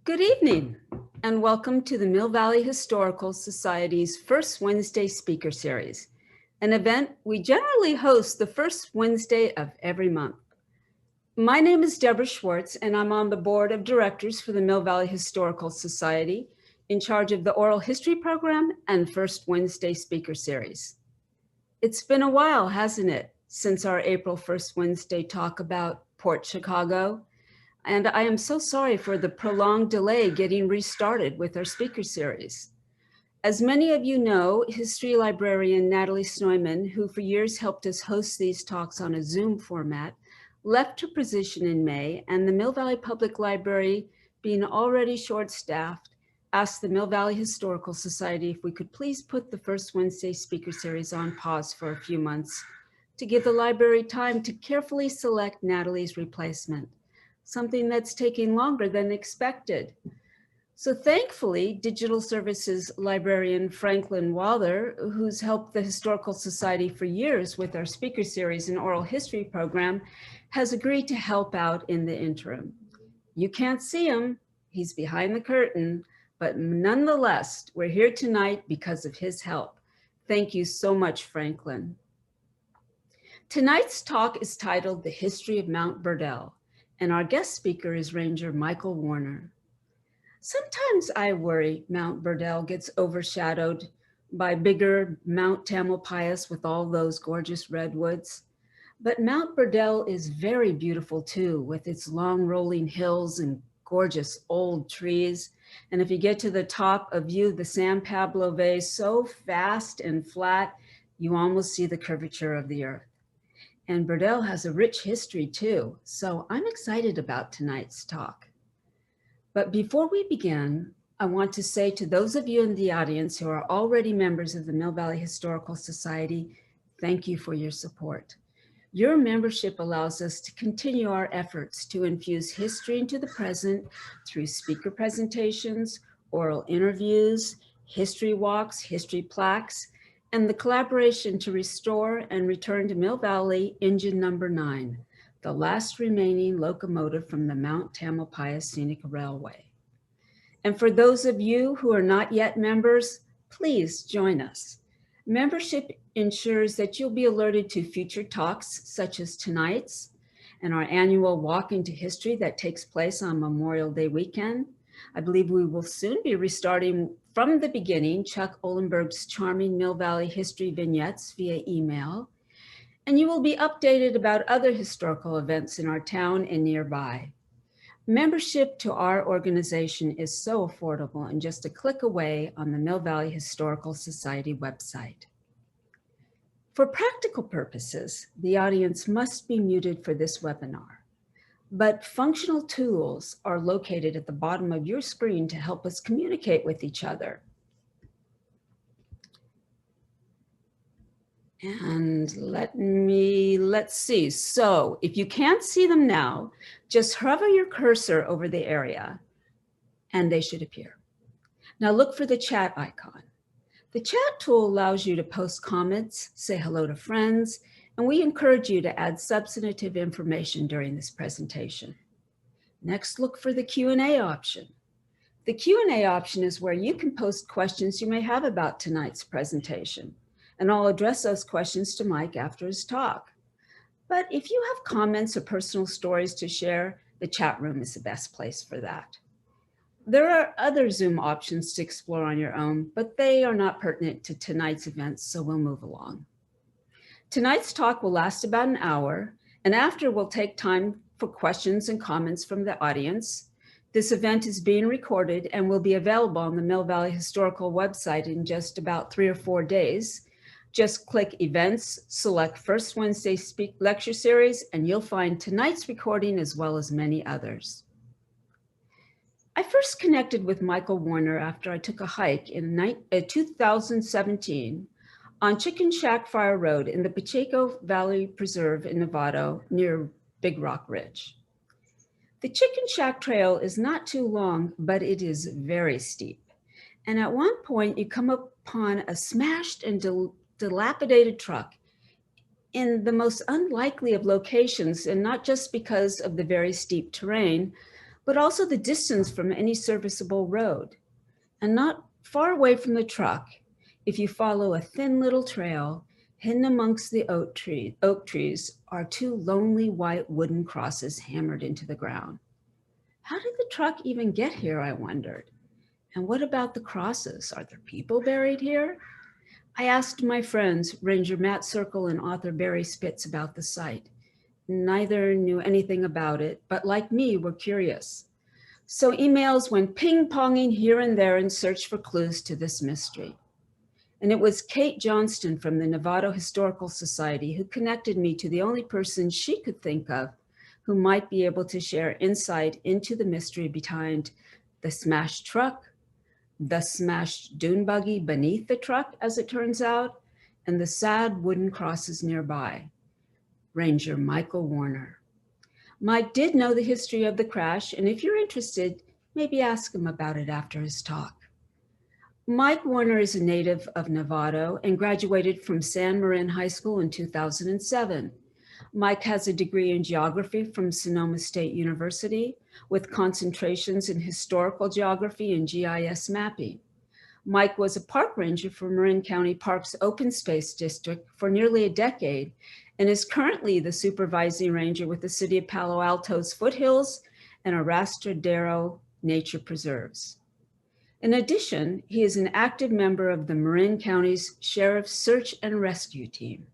Good evening, and welcome to the Mill Valley Historical Society's First Wednesday Speaker Series, an event we generally host the first Wednesday of every month. My name is Deborah Schwartz, and I'm on the board of directors for the Mill Valley Historical Society, in charge of the Oral History Program and First Wednesday Speaker Series. It's been a while, hasn't it, since our April 1st Wednesday talk about Port Chicago? And I am so sorry for the prolonged delay getting restarted with our speaker series. As many of you know, history librarian Natalie Snoyman, who for years helped us host these talks on a Zoom format, left her position in May, and the Mill Valley Public Library, being already short-staffed, asked the Mill Valley Historical Society if we could please put the First Wednesday speaker series on pause for a few months to give the library time to carefully select Natalie's replacement, something that's taking longer than expected. So thankfully, Digital Services librarian Franklin Waller, who's helped the Historical Society for years with our speaker series and oral history program, has agreed to help out in the interim. You can't see him, he's behind the curtain, but nonetheless, we're here tonight because of his help. Thank you so much, Franklin. Tonight's talk is titled The History of Mount Burdell, and our guest speaker is Ranger Michael Warner. Sometimes I worry Mount Burdell gets overshadowed by bigger Mount Tamalpais with all those gorgeous redwoods. But Mount Burdell is very beautiful too, with its long rolling hills and gorgeous old trees. And if you get to the top, a view of the San Pablo Bay so fast and flat, you almost see the curvature of the earth. And Burdell has a rich history too, so I'm excited about tonight's talk. But before we begin, I want to say to those of you in the audience who are already members of the Mill Valley Historical Society, thank you for your support. Your membership allows us to continue our efforts to infuse history into the present through speaker presentations, oral interviews, history walks, history plaques, and the collaboration to restore and return to Mill Valley Engine Number 9, the last remaining locomotive from the Mount Tamalpais Scenic Railway. And for those of you who are not yet members, please join us. Membership ensures that you'll be alerted to future talks such as tonight's and our annual Walk into History that takes place on Memorial Day weekend. I believe we will soon be restarting from the beginning Chuck Olenberg's charming Mill Valley history vignettes via email, and you will be updated about other historical events in our town and nearby. Membership to our organization is so affordable and just a click away on the Mill Valley Historical Society website. For practical purposes, the audience must be muted for this webinar, but functional tools are located at the bottom of your screen to help us communicate with each other. And let's see. So if you can't see them now, just hover your cursor over the area and they should appear. Now look for the chat icon. The chat tool allows you to post comments, say hello to friends, and we encourage you to add substantive information during this presentation. Next, look for the Q&A option. The Q&A option is where you can post questions you may have about tonight's presentation, and I'll address those questions to Mike after his talk. But if you have comments or personal stories to share, the chat room is the best place for that. There are other Zoom options to explore on your own, but they are not pertinent to tonight's events, so we'll move along. Tonight's talk will last about an hour, and after we'll take time for questions and comments from the audience. This event is being recorded and will be available on the Mill Valley Historical website in just about 3 or 4 days. Just click Events, select First Wednesday Lecture Series, and you'll find tonight's recording as well as many others. I first connected with Michael Warner after I took a hike in 2017 on Chicken Shack Fire Road in the Pacheco Valley Preserve in Novato near Big Rock Ridge. The Chicken Shack Trail is not too long, but it is very steep. And at one point you come upon a smashed and dilapidated truck in the most unlikely of locations, and not just because of the very steep terrain, but also the distance from any serviceable road. And not far away from the truck, if you follow a thin little trail, hidden amongst the oak trees are two lonely white wooden crosses hammered into the ground. How did the truck even get here, I wondered? And what about the crosses? Are there people buried here? I asked my friends, Ranger Matt Circle and author Barry Spitz, about the site. Neither knew anything about it, but like me, were curious. So emails went ping-ponging here and there in search for clues to this mystery. And it was Kate Johnston from the Novato Historical Society who connected me to the only person she could think of who might be able to share insight into the mystery behind the smashed truck, the smashed dune buggy beneath the truck, as it turns out, and the sad wooden crosses nearby. Ranger Michael Warner. Mike did know the history of the crash, and if you're interested, maybe ask him about it after his talk. Mike Warner is a native of Novato and graduated from San Marin High School in 2007. Mike has a degree in geography from Sonoma State University with concentrations in historical geography and GIS mapping. Mike was a park ranger for Marin County Park's Open Space District for nearly a decade and is currently the supervising ranger with the city of Palo Alto's Foothills and Arastradero nature preserves. In addition, he is an active member of the Marin County's Sheriff's Search and Rescue Team.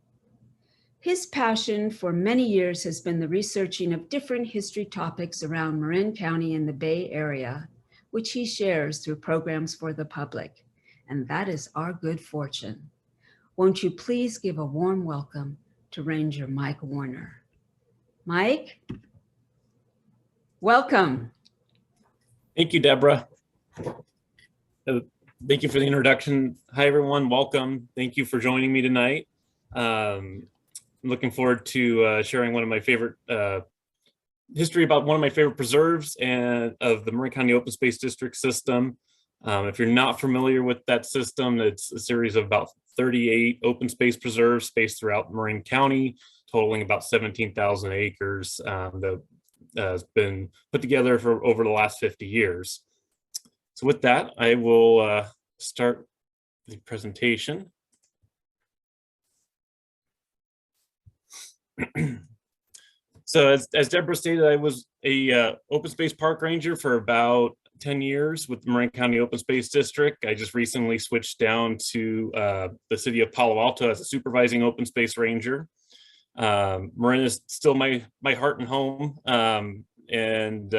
His passion for many years has been the researching of different history topics around Marin County and the Bay Area, which he shares through programs for the public. And that is our good fortune. Won't you please give a warm welcome to Ranger Mike Warner. Mike, welcome. Thank you, Deborah. Thank you for the introduction. Hi, everyone. Welcome. Thank you for joining me tonight. I'm looking forward to sharing one of my favorite history about one of my favorite preserves and of the Marin County Open Space District system. If you're not familiar with that system, it's a series of about 38 open space preserves spaced throughout Marin County, totaling about 17,000 acres that has been put together for over the last 50 years. So with that, I will start the presentation. So as Deborah stated, I was a open space park ranger for about 10 years with the Marin County Open Space District. I just recently switched down to the city of Palo Alto as a supervising open space ranger. Marin is still my heart and home, and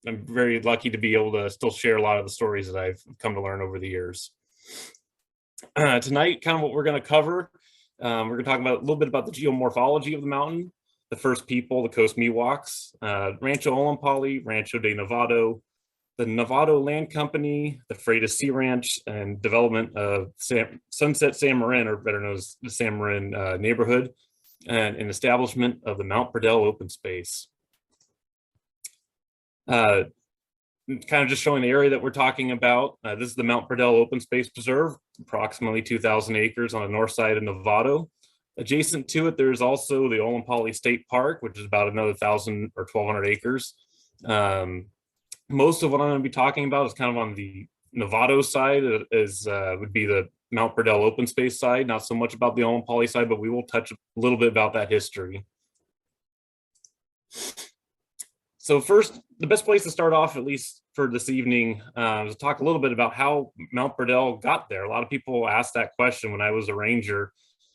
I'm very lucky to be able to still share a lot of the stories that I've come to learn over the years. Tonight, kind of what we're going to cover, we're going to talk about a little bit about the geomorphology of the mountain, the first people, the Coast Miwoks, Rancho Olompali, Rancho De Navado, the Novato Land Company, the Freitas Sea Ranch, and development of Sunset San Marin, or better known as the San Marin neighborhood, and an establishment of the Mount Burdell open space. Kind of just showing the area that we're talking about. This is the Mount Burdell Open Space Preserve, approximately 2,000 acres on the north side of Novato. Adjacent to it, there's also the Olompali State Park, which is about another 1,000 or 1,200 acres. Most of what I'm going to be talking about is kind of on the Novato side, would be the Mount Burdell open space side, not so much about the Olompali side, but we will touch a little bit about that history. So first, the best place to start off, at least for this evening, is to talk a little bit about how Mount Burdell got there. A lot of people asked that question when I was a ranger,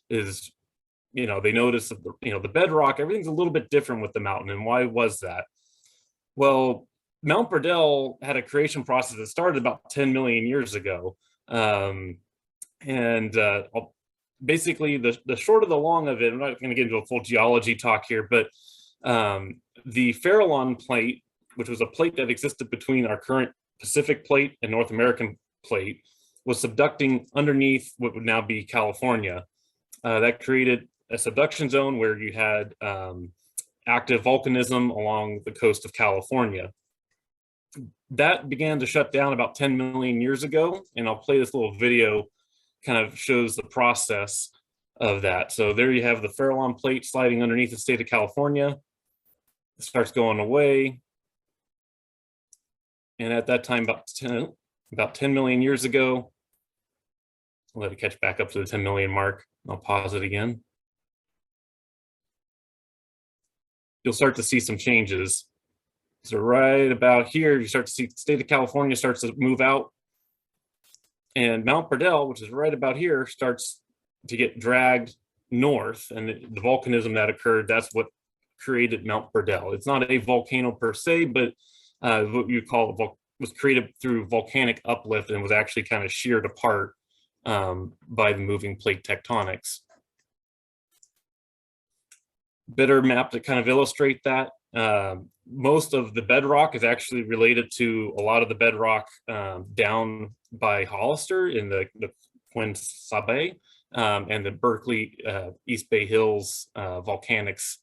is, you know, they noticed that the bedrock, everything's a little bit different with the mountain. And why was that? Well, Mount Burdell had a creation process that started about 10 million years ago. Basically, the short of the long of it, I'm not going to get into a full geology talk here, but the Farallon plate, which was a plate that existed between our current Pacific plate and North American plate, was subducting underneath what would now be California. That created a subduction zone where you had active volcanism along the coast of California. That began to shut down about 10 million years ago, and I'll play this little video, kind of shows the process of that. So there you have the Farallon plate sliding underneath the state of California. It starts going away. And at that time, about 10 million years ago, I'll let it catch back up to the 10 million mark. I'll pause it again. You'll start to see some changes. So right about here, you start to see the state of California starts to move out. And Mount Burdell, which is right about here, starts to get dragged north. And the volcanism that occurred, that's what created Mount Burdell. It's not a volcano per se, but what you call it was created through volcanic uplift and was actually kind of sheared apart by the moving plate tectonics. Better map to kind of illustrate that. Most of the bedrock is actually related to a lot of the bedrock down by Hollister in the Queen Sabe and the Berkeley East Bay Hills volcanics.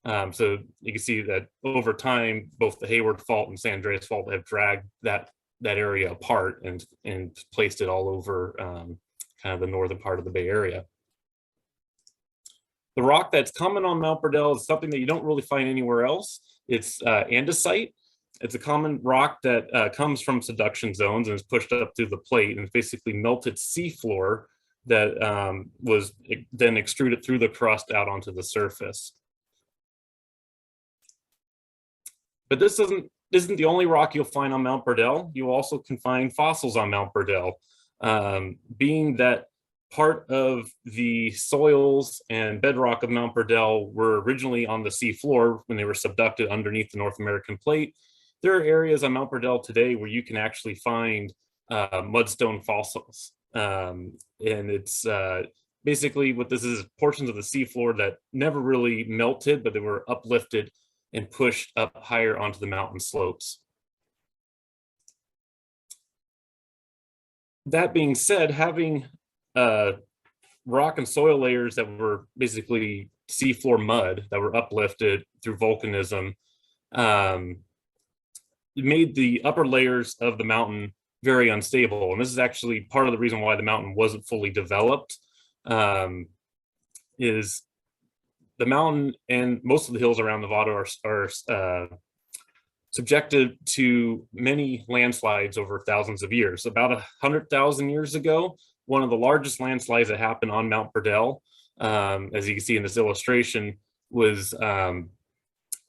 So you can see that over time, both the Hayward Fault and San Andreas Fault have dragged that area apart and placed it all over kind of the northern part of the Bay Area. The rock that's common on Mount Burdell is something that you don't really find anywhere else. It's andesite. It's a common rock that comes from subduction zones and is pushed up through the plate, and it's basically melted seafloor that was then extruded through the crust out onto the surface. But this isn't the only rock you'll find on Mount Burdell. You also can find fossils on Mount Burdell, being that part of the soils and bedrock of Mount Burdell were originally on the seafloor when they were subducted underneath the North American plate. There are areas on Mount Burdell today where you can actually find mudstone fossils. And it's basically what this is portions of the seafloor that never really melted, but they were uplifted and pushed up higher onto the mountain slopes. That being said, having rock and soil layers that were basically seafloor mud that were uplifted through volcanism made the upper layers of the mountain very unstable. And this is actually part of the reason why the mountain wasn't fully developed, is the mountain and most of the hills around Novato are subjected to many landslides over thousands of years. About 100,000 years ago, one of the largest landslides that happened on Mount Burdell, as you can see in this illustration, was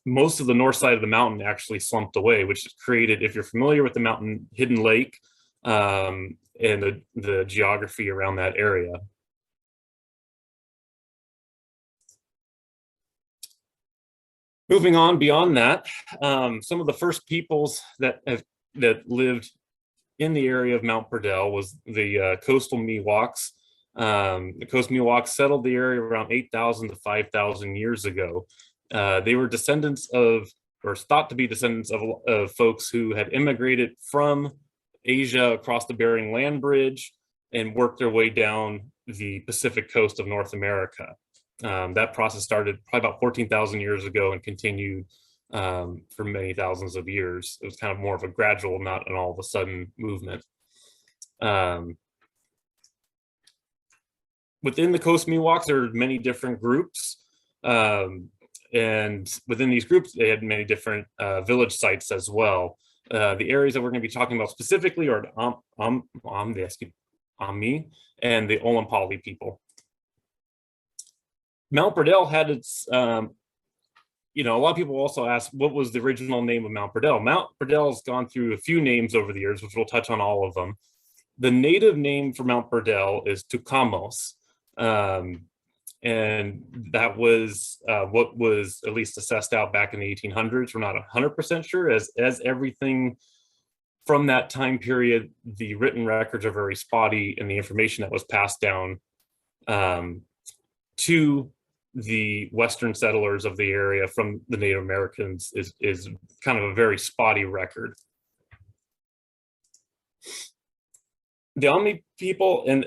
most of the north side of the mountain actually slumped away, which created, if you're familiar with the mountain Hidden Lake and the geography around that area. Moving on beyond that, some of the first peoples that lived in the area of Mount Burdell was the coastal Miwoks. The coastal Miwoks settled the area around 8,000 to 5,000 years ago. They were descendants of, or thought to be descendants of folks who had immigrated from Asia across the Bering Land Bridge and worked their way down the Pacific coast of North America. That process started probably about 14,000 years ago and continued for many thousands of years. It was kind of more of a gradual, not an all of a sudden movement. Within the Coast Miwoks, there are many different groups. And within these groups, they had many different village sites as well. The areas that we're going to be talking about specifically are the Ami and the Olompali people. Mount Burdell had its, a lot of people also ask, what was the original name of Mount Burdell? Mount Burdell has gone through a few names over the years, which we'll touch on all of them. The native name for Mount Burdell is Tucamos. And that was what was at least assessed out back in the 1800s. We're not 100% sure, as everything from that time period, the written records are very spotty, and the information that was passed down to the Western settlers of the area from the Native Americans is kind of a very spotty record. The Ami people and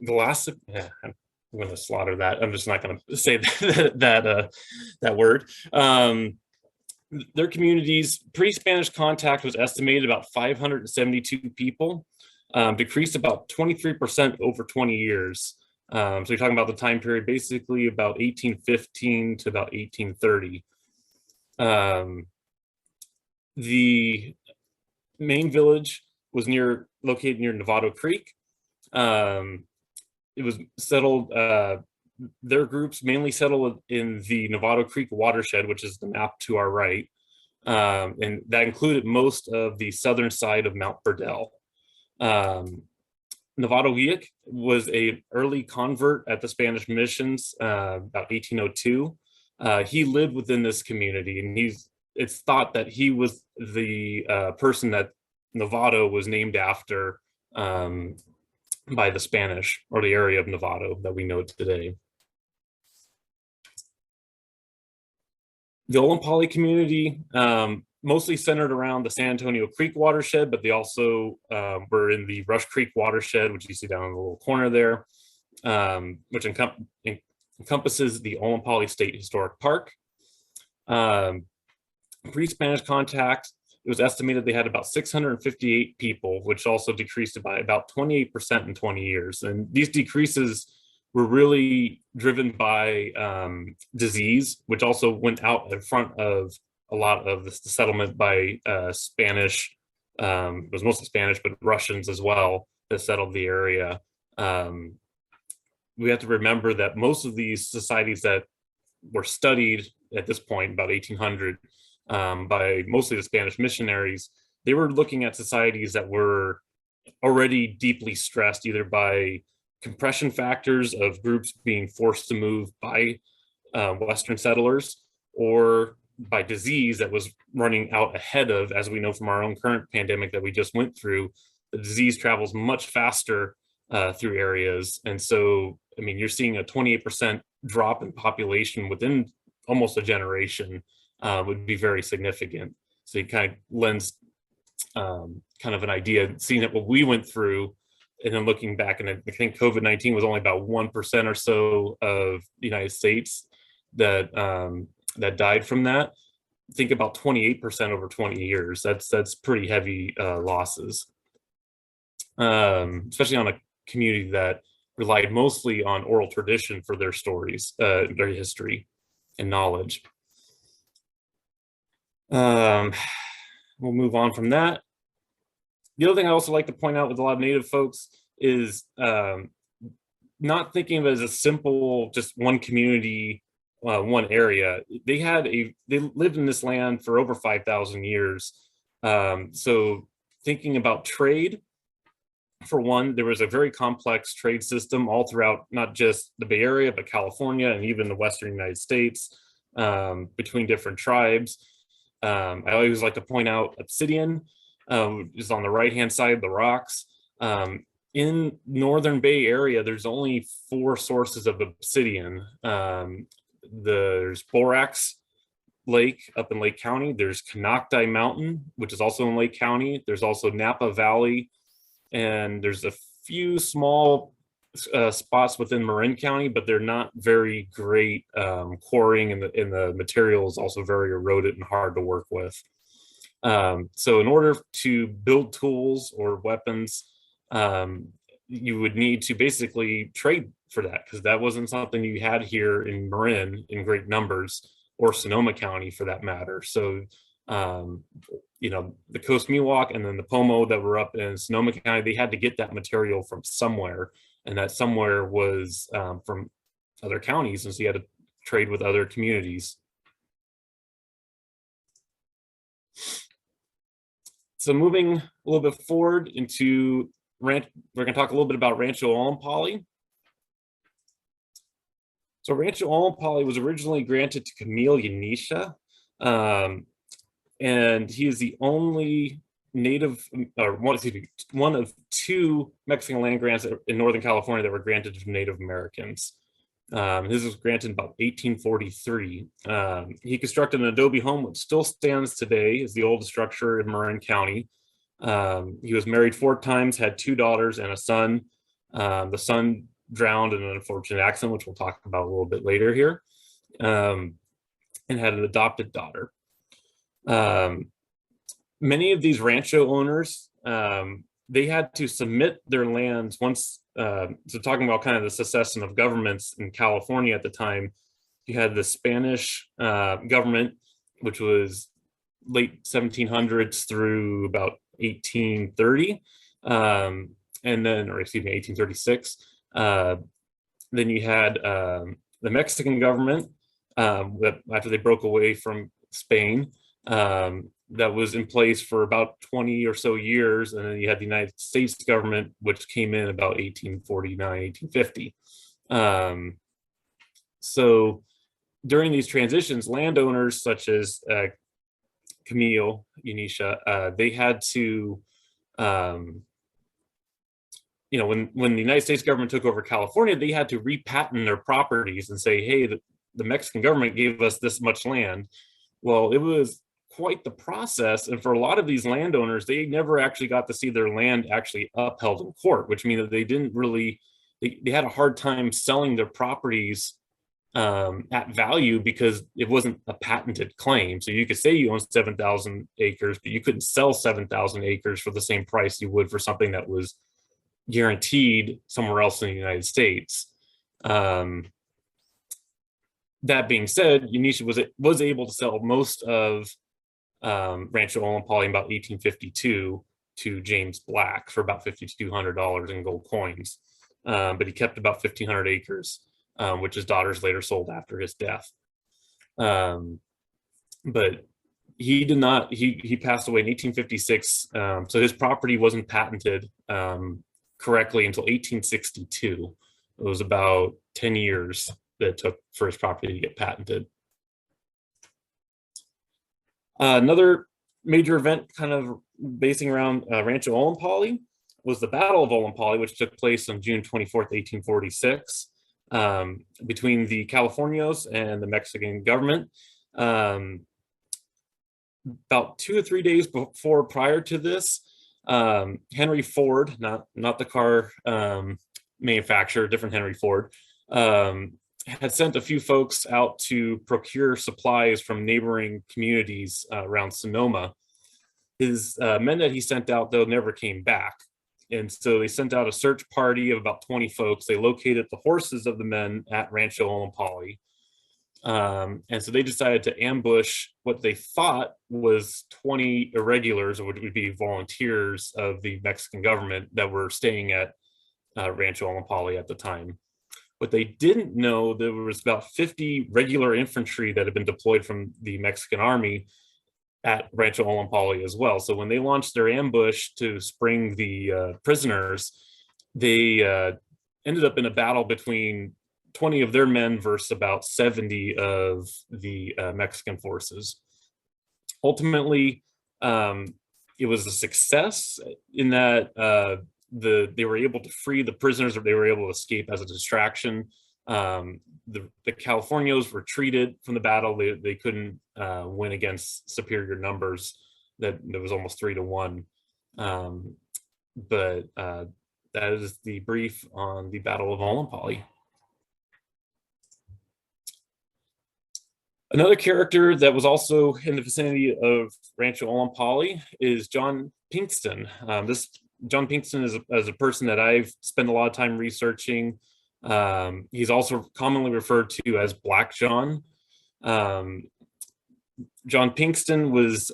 Glass, yeah, I'm going to slaughter that. I'm just not going to say that word. Their communities, pre-Spanish contact was estimated about 572 people, decreased about 23% over 20 years. So you're talking about the time period, basically about 1815 to about 1830. The main village was located near Novato Creek. It was settled, their groups mainly settled in the Novato Creek watershed, which is the map to our right. And that included most of the southern side of Mount Burdell. Novato was an early convert at the Spanish missions, about 1802. He lived within this community, and it's thought that he was the person that Novato was named after by the Spanish, or the area of Novato that we know today. The Olompali community mostly centered around the San Antonio Creek watershed, but they also were in the Rush Creek watershed, which you see down in the little corner there, which encompasses the Olompali State Historic Park. Pre-Spanish contact, it was estimated they had about 658 people, which also decreased by about 28% in 20 years. And these decreases were really driven by disease, which also went out in front of a lot of the settlement by Spanish. It was mostly Spanish, but Russians as well that settled the area. We have to remember that most of these societies that were studied at this point, about 1800, by mostly the Spanish missionaries, they were looking at societies that were already deeply stressed, either by compression factors of groups being forced to move by Western settlers, or by disease that was running out ahead of, as we know from our own current pandemic that we just went through. The disease travels much faster through areas. And so, I mean, you're seeing a 28% drop in population within almost a generation. Would be very significant. So it kind of lends kind of an idea, seeing that what we went through, and then looking back, and I think COVID-19 was only about 1% or so of the United States that that died from that. Think about 28% over 20 years. That's pretty heavy losses, especially on a community that relied mostly on oral tradition for their stories, their history and knowledge. We'll move on from that. The other thing I also like to point out with a lot of Native folks is not thinking of it as a simple, just one community, one area. They lived in this land for over 5,000 years. So thinking about trade, for one, there was a very complex trade system all throughout, not just the Bay Area, but California and even the Western United States, between different tribes. I always like to point out Obsidian is on the right-hand side of the rocks. In Northern Bay Area, there's only 4 sources of obsidian. There's Borax Lake up in Lake County. There's Canocti Mountain, which is also in Lake County. There's also Napa Valley, and there's a few small spots within Marin County, but they're not very great. Quarrying and the material is also very eroded and hard to work with. So in order to build tools or weapons, you would need to basically trade for that, because that wasn't something you had here in Marin in great numbers, or Sonoma County for that matter. So you know, the Coast Miwok and then the Pomo that were up in Sonoma County, they had to get that material from somewhere, and that somewhere was from other counties, and so you had to trade with other communities. So moving a little bit forward into we're going to talk a little bit about Rancho Olompali. So Rancho Olompali was originally granted to Camille Yanisha, and he is the only native, or one of 2 Mexican land grants in Northern California that were granted to Native Americans. This was granted in about 1843. He constructed an adobe home which still stands today, is the oldest structure in Marin County. He was married 4 times, had 2 daughters and a son. The son drowned in an unfortunate accident, which we'll talk about a little bit later here, and had an adopted daughter. Many of these rancho owners, they had to submit their lands once, so talking about kind of the secession of governments in California at the time, you had the Spanish government, which was late 1700s through about 1830, and then, or excuse me, 1836. Then you had the Mexican government after they broke away from Spain. That was in place for about 20 or so years. And then you had the United States government, which came in about 1849, 1850. So during these transitions, landowners such as Camille, Unisha, they had to, when the United States government took over California, they had to repatent their properties and say, hey, the Mexican government gave us this much land. Well, it was quite the process. And for a lot of these landowners, they never actually got to see their land actually upheld in court, which means that they didn't really, they had a hard time selling their properties at value because it wasn't a patented claim. So you could say you own 7,000 acres, but you couldn't sell 7,000 acres for the same price you would for something that was guaranteed somewhere else in the United States. That being said, Unisha was able to sell most of Rancho Olompali in about 1852 to James Black for about $5,200 in gold coins. But he kept about 1,500 acres, which his daughters later sold after his death. But he did not, he passed away in 1856. So his property wasn't patented correctly until 1862. It was about 10 years that it took for his property to get patented. Another major event kind of basing around Rancho Olompali was the Battle of Olympali, which took place on June 24th, 1846, between the Californios and the Mexican government. About 2 or 3 days prior to this, Henry Ford, not the car manufacturer, different Henry Ford, had sent a few folks out to procure supplies from neighboring communities around Sonoma. His men that he sent out, though, never came back. And so they sent out a search party of about 20 folks. They located the horses of the men at Rancho Olompali. And so they decided to ambush what they thought was 20 irregulars, or which would be volunteers of the Mexican government that were staying at Rancho Olompali at the time. What they didn't know, there was about 50 regular infantry that had been deployed from the Mexican army at Rancho Olompali as well. So when they launched their ambush to spring the prisoners, they ended up in a battle between 20 of their men versus about 70 of the Mexican forces. Ultimately, it was a success in that they were able to free the prisoners, or they were able to escape as a distraction. The Californios retreated from the battle. They couldn't win against superior numbers. That was almost 3-1. But that is the brief on the Battle of Olympali. Another character that was also in the vicinity of Rancho Olompali is John Pinkston. John Pinkston is a person that I've spent a lot of time researching. He's also commonly referred to as Black John. John Pinkston was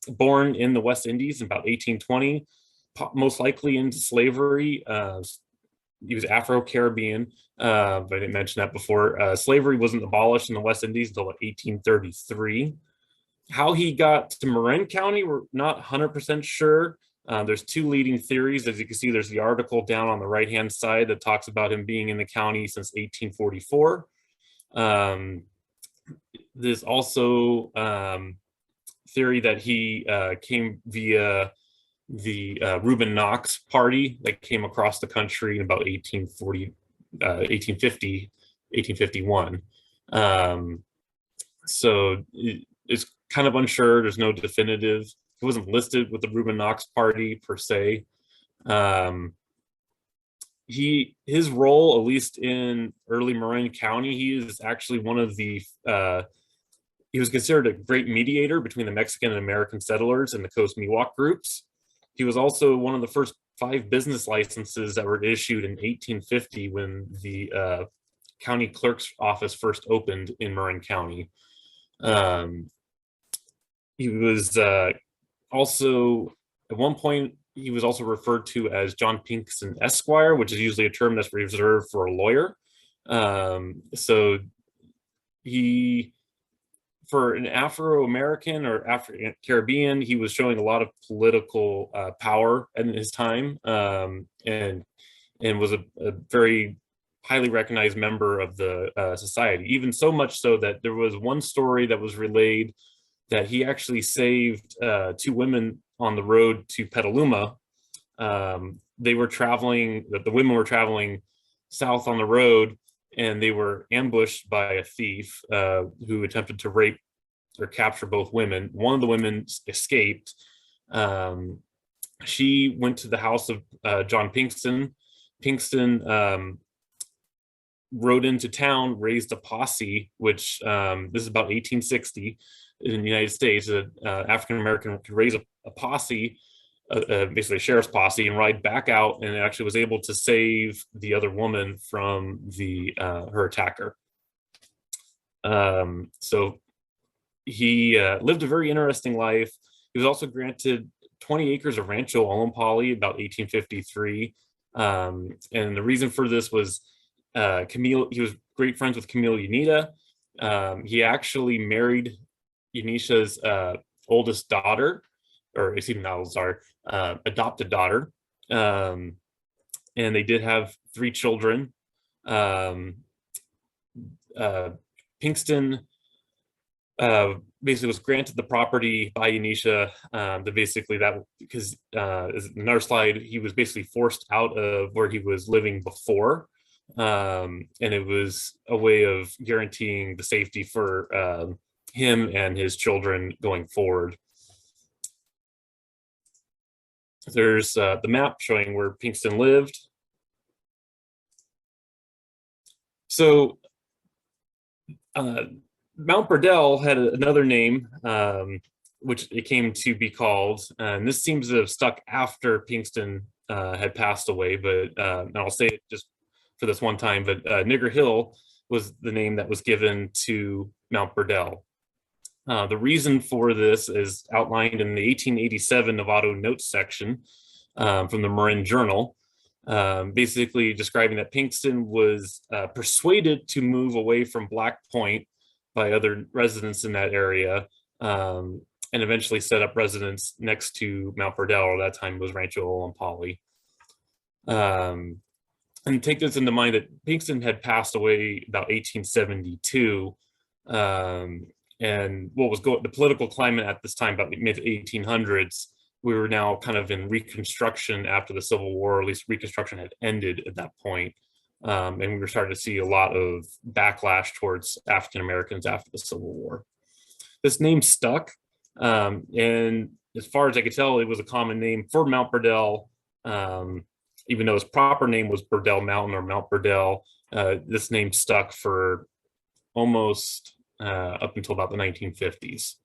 born in the West Indies in about 1820, most likely into slavery. He was Afro-Caribbean, but I didn't mention that before. Slavery wasn't abolished in the West Indies until 1833. How he got to Marin County, we're not 100% sure. There's two leading theories. As you can see, there's the article down on the right-hand side that talks about him being in the county since 1844. There's also theory that he came via the Ruben Knox party that came across the country in about 1850, 1851. So it's kind of unsure. There's no definitive. He wasn't listed with the Ruben Knox party per se. His role, at least in early Marin County, he is actually one of the, he was considered a great mediator between the Mexican and American settlers and the Coast Miwok groups. He was also one of the first 5 business licenses that were issued in 1850 when the county clerk's office first opened in Marin County. He was also, at one point, he was also referred to as John Pinkston Esquire, which is usually a term that's reserved for a lawyer. So he, for an Afro-American or African Caribbean, he was showing a lot of political power in his time, and was a very highly recognized member of the society. Even so much so that there was one story that was relayed that he actually saved two women on the road to Petaluma. They were traveling, the women were traveling south on the road, and they were ambushed by a thief who attempted to rape or capture both women. One of the women escaped. She went to the house of John Pinkston. Pinkston rode into town, raised a posse, which this is about 1860 in the United States. An African American could raise a posse, basically a sheriff's posse, and ride back out, and actually was able to save the other woman from her attacker. So he lived a very interesting life. He was also granted 20 acres of Rancho Olympali about 1853. And the reason for this was Camille, he was great friends with Camille Unida. He actually married Unisha's oldest daughter, or excuse me, not sorry, adopted daughter. And they did have 3 children. Pinkston basically was granted the property by Unisha, that basically that, because in our slide, he was basically forced out of where he was living before. And it was a way of guaranteeing the safety for him and his children going forward. There's the map showing where Pinkston lived. So Mount Burdell had another name, which it came to be called, and this seems to have stuck after Pinkston had passed away, but and I'll say it just for this one time, but Nigger Hill was the name that was given to Mount Burdell. The reason for this is outlined in the 1887 Novato notes section from the Marin Journal, basically describing that Pinkston was persuaded to move away from Black Point by other residents in that area, and eventually set up residence next to Mount Bardell, or that time was Rancho Olompali. And take this into mind that Pinkston had passed away about 1872, and what was the political climate at this time, about the mid 1800s, we were now kind of in Reconstruction after the Civil War, or at least Reconstruction had ended at that point. And we were starting to see a lot of backlash towards African Americans after the Civil War. This name stuck, and as far as I could tell, it was a common name for Mount Burdell, even though his proper name was Burdell Mountain or Mount Burdell. This name stuck for almost up until about the 1950s.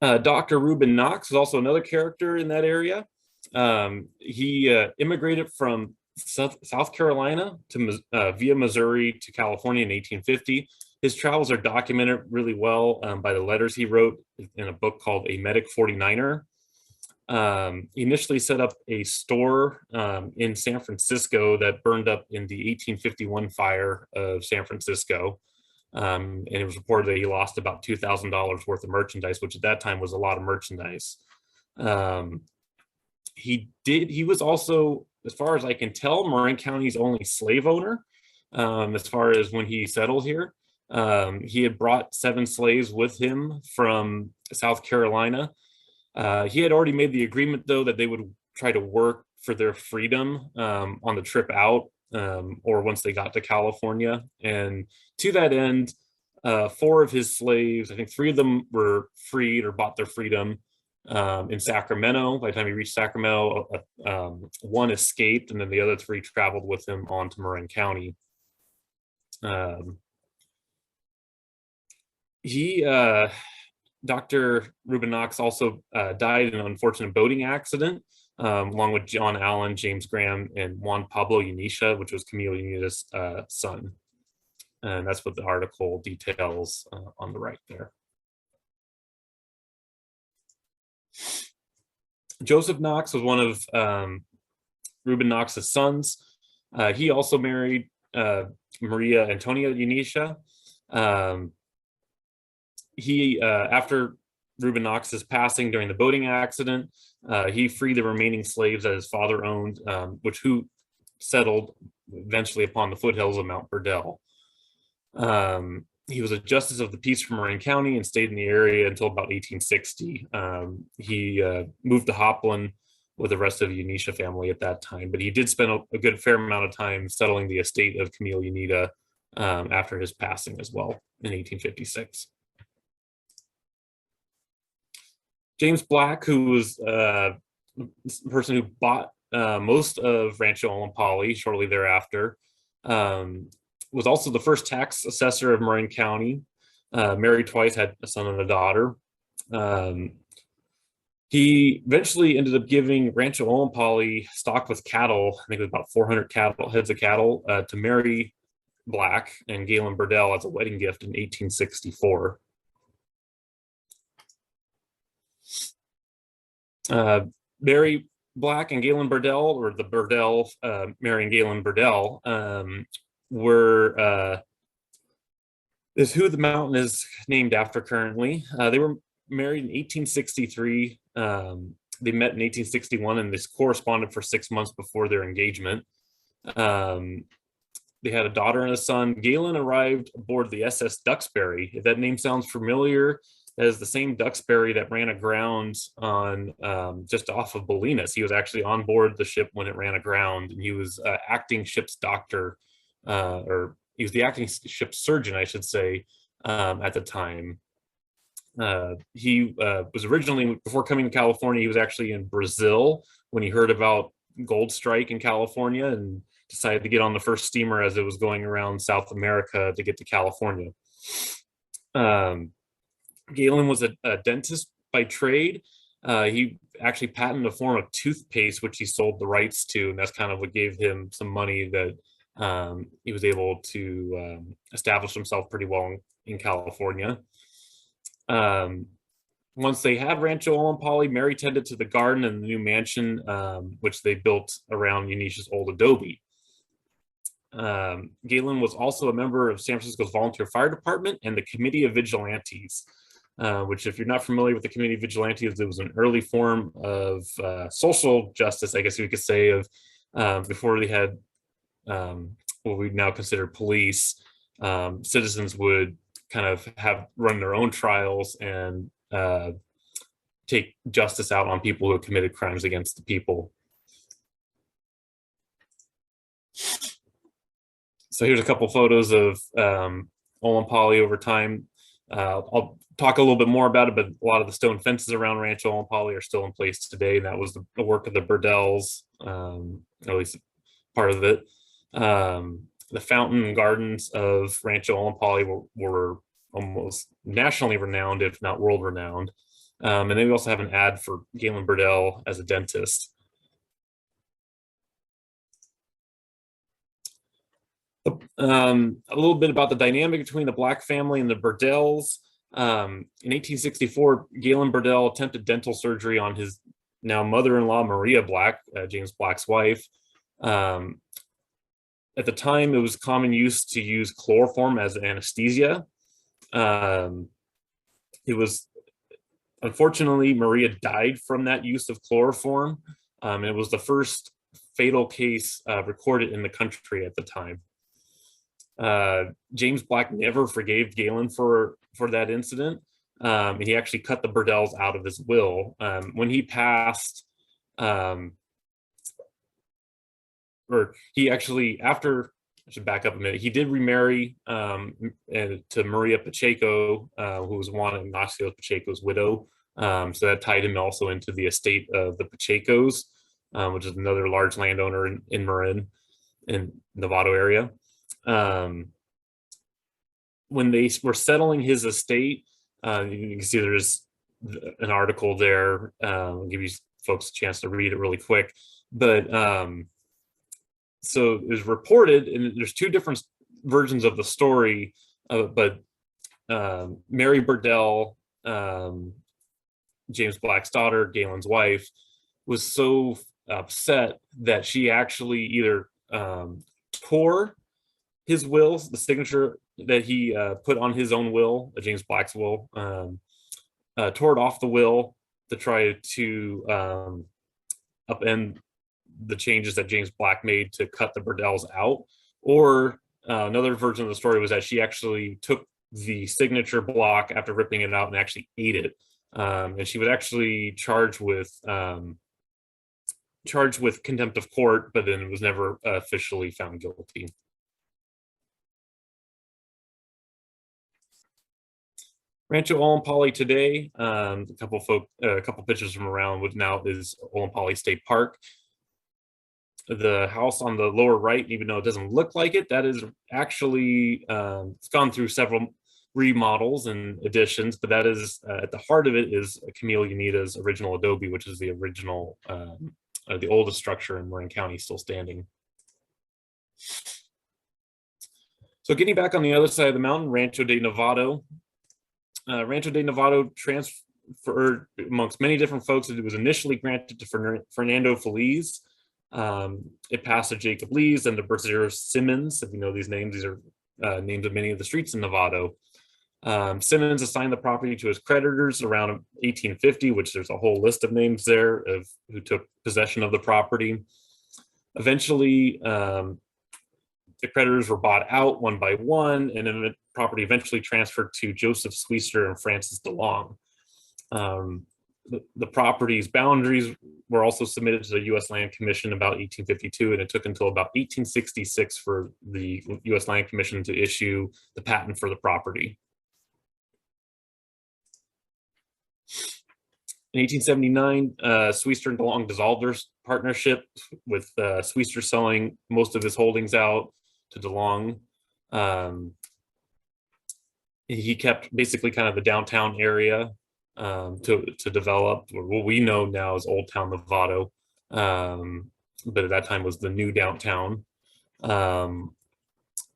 Dr. Ruben Knox is also another character in that area. He immigrated from South Carolina to via Missouri to California in 1850. His travels are documented really well by the letters he wrote in a book called A Medic 49er. He initially set up a store in San Francisco that burned up in the 1851 fire of San Francisco. And it was reported that he lost about $2,000 worth of merchandise, which at that time was a lot of merchandise. He was also, as far as I can tell, Marin County's only slave owner, as far as when he settled here. He had brought 7 slaves with him from South Carolina. He had already made the agreement, though, that they would try to work for their freedom on the trip out, or once they got to California. And to that end, 4 of his slaves, I think 3 of them were freed or bought their freedom in Sacramento. By the time he reached Sacramento, 1 escaped, and then the other 3 traveled with him on to Marin County. Dr. Ruben Knox also died in an unfortunate boating accident, along with John Allen, James Graham, and Juan Pablo Unisha, which was Camille Unida's son. And that's what the article details on the right there. Joseph Knox was one of Ruben Knox's sons. He also married Maria Antonia Unisha. After Ruben Knox's passing during the boating accident, he freed the remaining slaves that his father owned, who settled eventually upon the foothills of Mount Burdell. He was a justice of the peace for Marin County and stayed in the area until about 1860. He moved to Hopland with the rest of the Unisha family at that time, but he did spend a good fair amount of time settling the estate of Camille Unida after his passing as well in 1856. James Black, who was the person who bought most of Rancho Olompali shortly thereafter, was also the first tax assessor of Marin County. Married twice, had a son and a daughter. He eventually ended up giving Rancho Olompali stocked with cattle, I think it was about 400 heads of cattle, to Mary Black and Galen Burdell as a wedding gift in 1864. Mary Black and Galen Burdell, or the Burdell, Mary and Galen Burdell, is who the mountain is named after currently. They were married in 1863. They met in 1861, and this corresponded for 6 months before their engagement. They had a daughter and a son. Galen arrived aboard the SS Duxbury. If that name sounds familiar, that is the same Duxbury that ran aground on just off of Bolinas. He was actually on board the ship when it ran aground, and he was acting ship's doctor, or he was the acting ship's surgeon, I should say, at the time. He was originally, before coming to California, he was actually in Brazil when he heard about gold strike in California and decided to get on the first steamer as it was going around South America to get to California. Galen was a dentist by trade. He actually patented a form of toothpaste, which he sold the rights to, and that's kind of what gave him some money that he was able to establish himself pretty well in California. Once they had Rancho Olompali, Mary tended to the garden and the new mansion, which they built around Unisha's old adobe. Galen was also a member of San Francisco's Volunteer Fire Department and the Committee of Vigilantes, which, if you're not familiar with the Committee of Vigilantes, it was an early form of social justice, I guess we could say, of before they had what we now consider police. Citizens would kind of run their own trials and take justice out on people who have committed crimes against the people. So here's a couple photos of Olompali over time. I'll talk a little bit more about it, but a lot of the stone fences around Rancho Olompali are still in place today, and that was the work of the Burdells, at least part of it. The fountain and gardens of Rancho Olompali were almost nationally renowned, if not world renowned. And then we also have an ad for Galen Burdell as a dentist. A little bit about the dynamic between the Black family and the Burdells. In 1864, Galen Burdell attempted dental surgery on his now mother-in-law, Maria Black, James Black's wife. At the time, it was common use to use chloroform as anesthesia. Unfortunately, Maria died from that use of chloroform. It was the first fatal case recorded in the country at the time. James Black never forgave Galen for that incident. He actually cut the Burdells out of his will. When he passed, or he actually, after, I should back up a minute, he did remarry to Maria Pacheco, who was Juan Ignacio Pacheco's widow. So that tied him also into the estate of the Pachecos, which is another large landowner in Marin, in Novato area. When they were settling his estate, you can see there's an article there. I'll give you folks a chance to read it really quick. But so it was reported, and there's two different versions of the story, but Mary Burdell, James Black's daughter, Galen's wife, was so upset that she actually either tore his will, the signature that he put on his own will, James Black's will, tore it off the will to try to upend the changes that James Black made to cut the Burdells out. Or another version of the story was that she actually took the signature block after ripping it out and actually ate it. And she was actually charged with contempt of court, but then was never officially found guilty. Rancho Olompali today, a couple pictures from around what now is Olompali State Park. The house on the lower right, even though it doesn't look like it, that is actually, it's gone through several remodels and additions, but that is, at the heart of it is Camille Unita's original adobe, which is the original, the oldest structure in Marin County still standing. So getting back on the other side of the mountain, Rancho De Navado. Rancho De Navado transferred amongst many different folks. It was initially granted to Fernando Feliz. It passed to Jacob Lees and to Berzier Simmons. If you know these names, these are names of many of the streets in Novato. Simmons assigned the property to his creditors around 1850, which there's a whole list of names there of who took possession of the property. Eventually, the creditors were bought out one by one, and then the property eventually transferred to Joseph Swiester and Francis DeLong. The property's boundaries were also submitted to the U.S. Land Commission about 1852, and it took until about 1866 for the U.S. Land Commission to issue the patent for the property. In 1879, Swiester and DeLong dissolved their partnership, with Swiester selling most of his holdings out to DeLong. He kept basically kind of the downtown area to develop, or what we know now as Old Town Novato, but at that time was the new downtown. In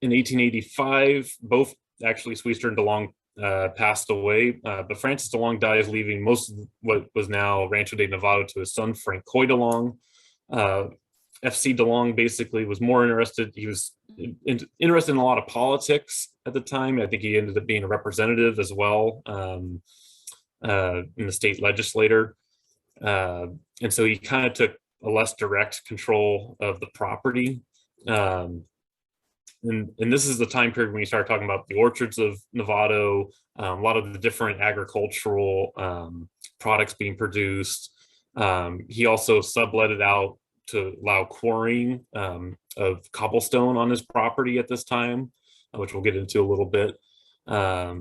1885, both actually Swiester and DeLong passed away, but Francis DeLong dies, leaving most of what was now Rancho De Navado to his son, Frank Coy DeLong. FC DeLong basically was more interested, he was interested in a lot of politics at the time. I think he ended up being a representative as well in the state legislature. And so he kind of took a less direct control of the property. And this is the time period when you start talking about the orchards of Novato, a lot of the different agricultural products being produced. He also sublet it out to allow quarrying of cobblestone on his property at this time, which we'll get into a little bit. Yeah,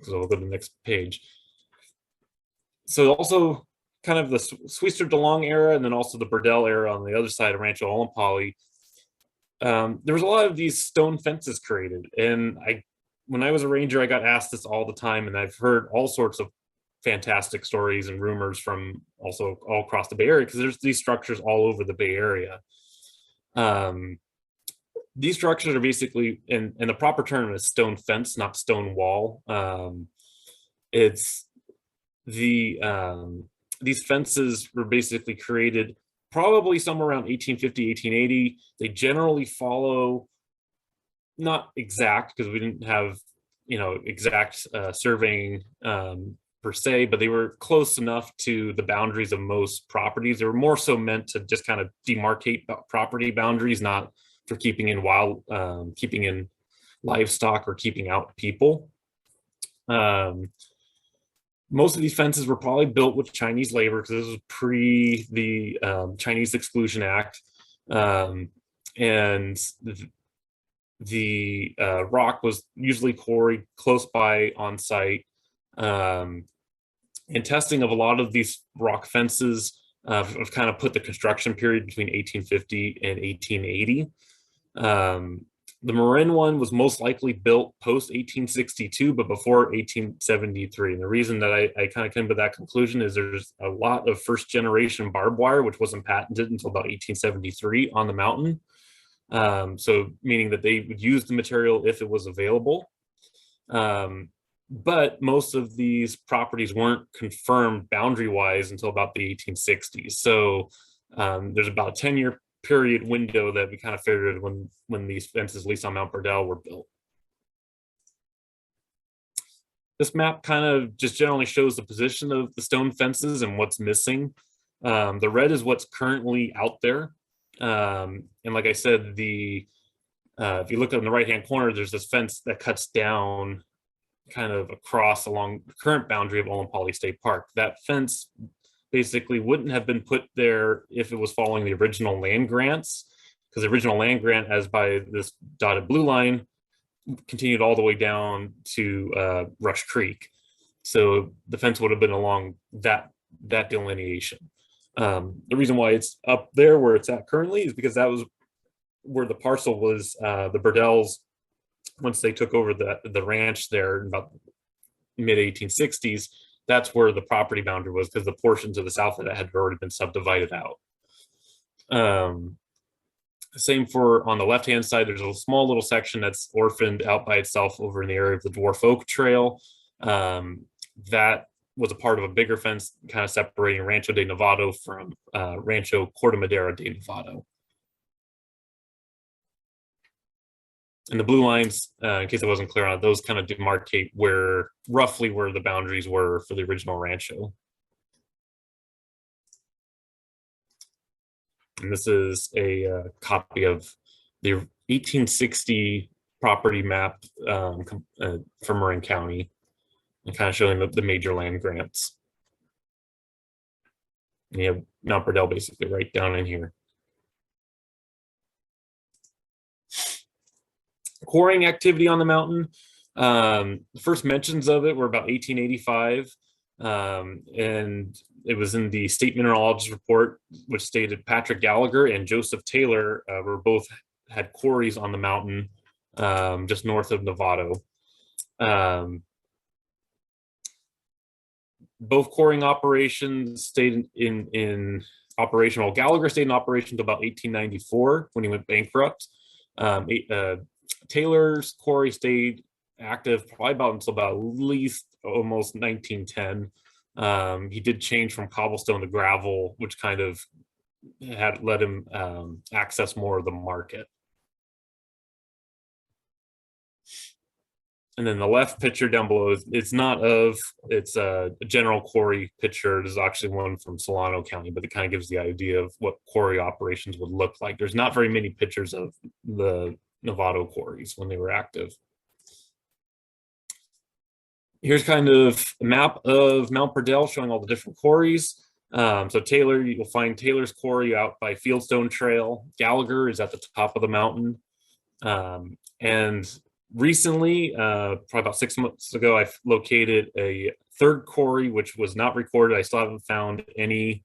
so we'll go to the next page. So also kind of the Swiester DeLong era, and then also the Burdell era on the other side of Rancho Olompali. There was a lot of these stone fences created, and when I was a ranger, I got asked this all the time, and I've heard all sorts of fantastic stories and rumors from also all across the Bay Area, because there's these structures all over the Bay Area. These structures are basically, and the proper term is stone fence, not stone wall. It's these fences were basically created probably somewhere around 1850, 1880. They generally follow, not exact, because we didn't have, exact surveying per se, but they were close enough to the boundaries of most properties. They were more so meant to just kind of demarcate property boundaries, not for keeping in keeping in livestock or keeping out people. Most of these fences were probably built with Chinese labor, because this was pre the Chinese Exclusion Act, and the rock was usually quarried close by on site. And testing of a lot of these rock fences have kind of put the construction period between 1850 and 1880. The Marin one was most likely built post 1862, but before 1873. And the reason that I kind of came to that conclusion is there's a lot of first generation barbed wire, which wasn't patented until about 1873 on the mountain. So meaning that they would use the material if it was available. But most of these properties weren't confirmed boundary-wise until about the 1860s. So there's about a 10-year period window that we kind of figured when these fences, at least on Mount Burdell, were built. This map kind of just generally shows the position of the stone fences and what's missing. The red is what's currently out there. And like I said, if you look on the right-hand corner, there's this fence that cuts down kind of across along the current boundary of Olompali State Park. That fence basically wouldn't have been put there if it was following the original land grants, because the original land grant, as by this dotted blue line, continued all the way down to Rush Creek. So the fence would have been along that delineation. The reason why it's up there where it's at currently is because that was where the parcel was, the Burdells, once they took over the ranch there in about mid 1860s, that's where the property boundary was, because the portion to the south of that had already been subdivided out. Same for on the left-hand side, there's a small little section that's orphaned out by itself over in the area of the Dwarf Oak Trail. That was a part of a bigger fence kind of separating Rancho De Navado from Rancho De Navado. And the blue lines, in case I wasn't clear on it, those kind of demarcate roughly where the boundaries were for the original rancho. And this is a copy of the 1860 property map for Marin County, and kind of showing the major land grants. And you have Mount Burdell basically right down in here. Quarrying activity on the mountain. The first mentions of it were about 1885. And it was in the state mineralogist report, which stated Patrick Gallagher and Joseph Taylor were both had quarries on the mountain just north of Novato. Both quarrying operations stayed in operation. Well, Gallagher stayed in operation until about 1894 when he went bankrupt. Taylor's quarry stayed active probably until about at least almost 1910. He did change from cobblestone to gravel, which kind of had let him access more of the market. And then the left picture down below, it's a general quarry picture. It is actually one from Solano County, but it kind of gives the idea of what quarry operations would look like. There's not very many pictures of the Novato quarries when they were active. Here's kind of a map of Mount Burdell showing all the different quarries. So Taylor, you'll find Taylor's quarry out by Fieldstone Trail. Gallagher is at the top of the mountain. And recently, probably about 6 months ago, I located a third quarry, which was not recorded. I still haven't found any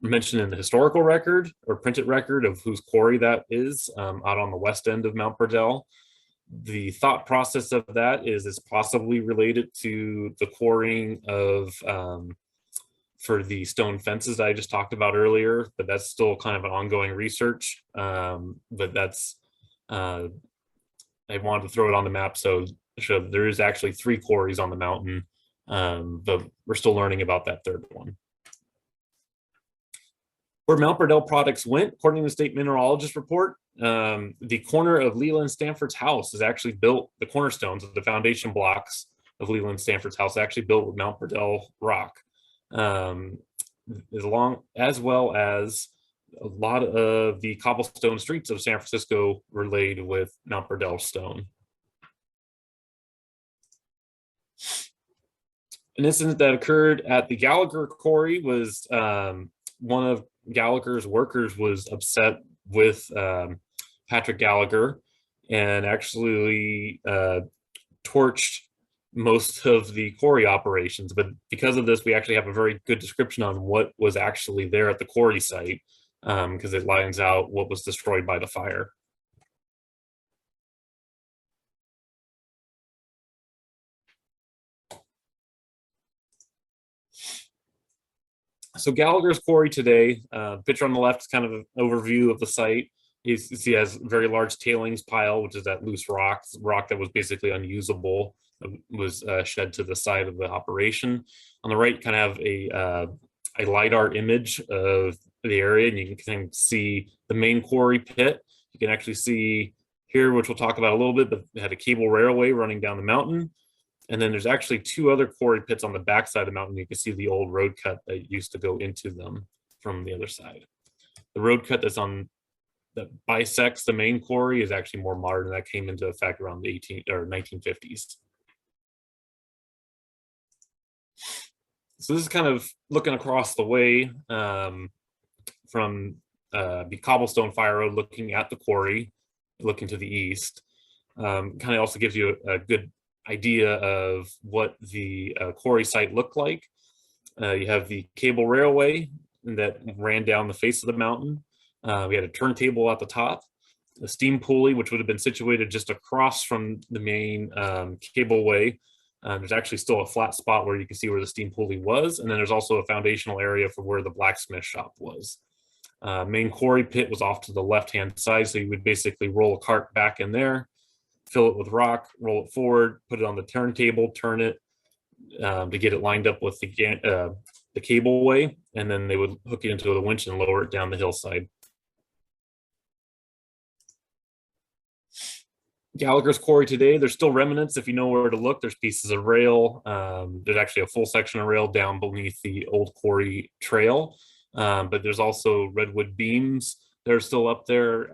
mention in the historical record or printed record of whose quarry that is, out on the west end of Mount Burdell. The thought process of that is it's possibly related to the quarrying of for the stone fences that I just talked about earlier, but that's still kind of an ongoing research. But that's I wanted to throw it on the map so there is actually 3 quarries on the mountain, but we're still learning about that third one. Where Mount Burdell products went, according to the state mineralogist report, the corner of Leland Stanford's house is actually built, the cornerstones of the foundation blocks of Leland Stanford's house actually built with Mount Burdell rock, as well as a lot of the cobblestone streets of San Francisco were laid with Mount Burdell stone. An incident that occurred at the Gallagher quarry was one of Gallagher's workers was upset with Patrick Gallagher and actually torched most of the quarry operations. But because of this, we actually have a very good description on what was actually there at the quarry site, because it lines out what was destroyed by the fire. So Gallagher's quarry today, picture on the left is kind of an overview of the site. he has a very large tailings pile, which is that loose rock that was basically unusable, was shed to the side of the operation. On the right, you kind of have a LiDAR image of the area, and you can kind of see the main quarry pit. You can actually see here, which we'll talk about a little bit, but it had a cable railway running down the mountain. And then there's actually two other quarry pits on the backside of the mountain. You can see the old road cut that used to go into them from the other side. The road cut that bisects the main quarry is actually more modern. That came into effect around the 1950s. So this is kind of looking across the way from the cobblestone fire road, looking at the quarry, looking to the east. Kind of also gives you a good idea of what the quarry site looked like. You have the cable railway that ran down the face of the mountain. We had a turntable at the top, a steam pulley, which would have been situated just across from the main cableway. There's actually still a flat spot where you can see where the steam pulley was. And then there's also a foundational area for where the blacksmith shop was. Main quarry pit was off to the left-hand side. So you would basically roll a cart back in there, fill it with rock, roll it forward, put it on the turntable, turn it to get it lined up with the cableway. And then they would hook it into the winch and lower it down the hillside. Gallagher's quarry today, there's still remnants. If you know where to look, there's pieces of rail. There's actually a full section of rail down beneath the old quarry trail. But there's also redwood beams that are still up there,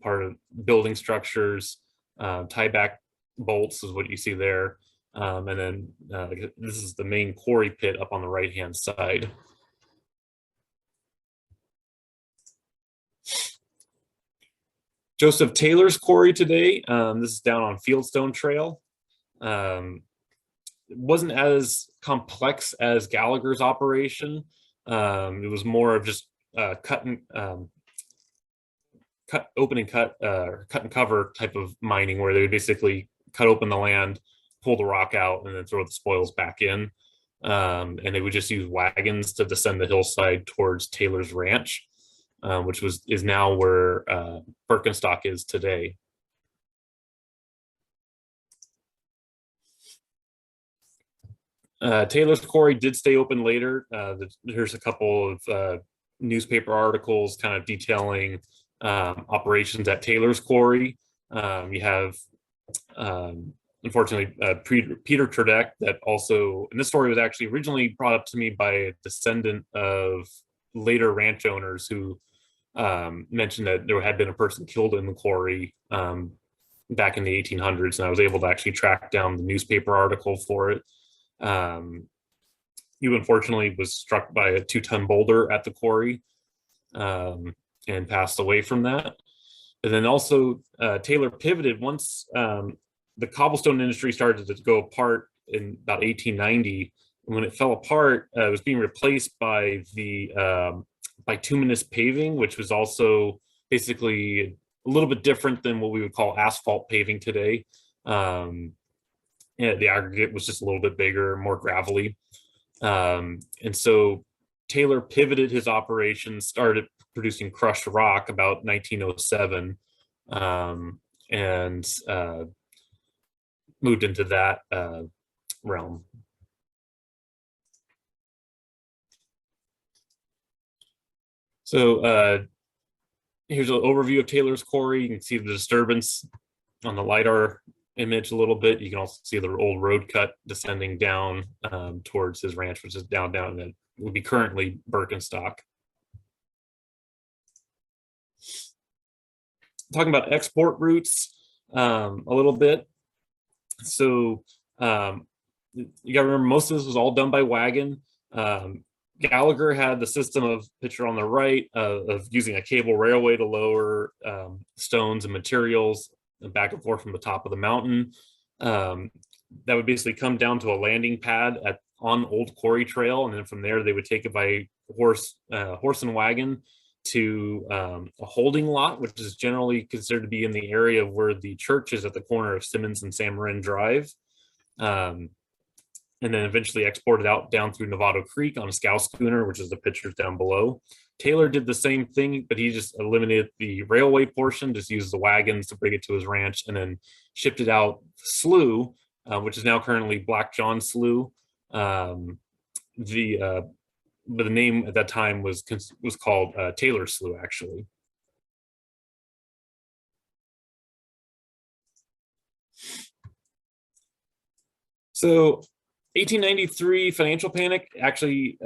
part of building structures. Tieback bolts is what you see there. And then this is the main quarry pit up on the right-hand side. Joseph Taylor's quarry today. This is down on Fieldstone Trail. It wasn't as complex as Gallagher's operation. It was more of just cut and cover type of mining, where they would basically cut open the land, pull the rock out, and then throw the spoils back in. And they would just use wagons to descend the hillside towards Taylor's ranch, which is now where Birkenstock is today. Taylor's quarry did stay open later. Here's a couple of newspaper articles kind of detailing operations at Taylor's quarry. You have, unfortunately, Peter Tredek, that also, and this story was actually originally brought up to me by a descendant of later ranch owners who mentioned that there had been a person killed in the quarry back in the 1800s, and I was able to actually track down the newspaper article for it. He unfortunately was struck by a 2-ton boulder at the quarry and passed away from that. And then also Taylor pivoted once the cobblestone industry started to go apart in about 1890. And when it fell apart, it was being replaced by the bituminous paving, which was also basically a little bit different than what we would call asphalt paving today. The aggregate was just a little bit bigger, more gravelly. And so Taylor pivoted his operations, started producing crushed rock about 1907, and moved into that realm. So here's an overview of Taylor's quarry. You can see the disturbance on the LiDAR image a little bit. You can also see the old road cut descending down towards his ranch, which is down, and it would be currently Birkenstock. Talking about export routes a little bit. So you got to remember, most of this was all done by wagon. Gallagher had the system of, picture on the right, of using a cable railway to lower stones and materials back and forth from the top of the mountain. That would basically come down to a landing pad on Old Quarry Trail, and then from there they would take it by horse and wagon to a holding lot, which is generally considered to be in the area where the church is at the corner of Simmons and San Marin Drive. And then eventually exported out down through Novato Creek on a scow schooner, which is the pictures down below. Taylor did the same thing, but he just eliminated the railway portion, just used the wagons to bring it to his ranch, and then shipped it out slough, which is now currently Black John Slough. But the name at that time was called Taylor Slough, actually. So 1893 financial panic actually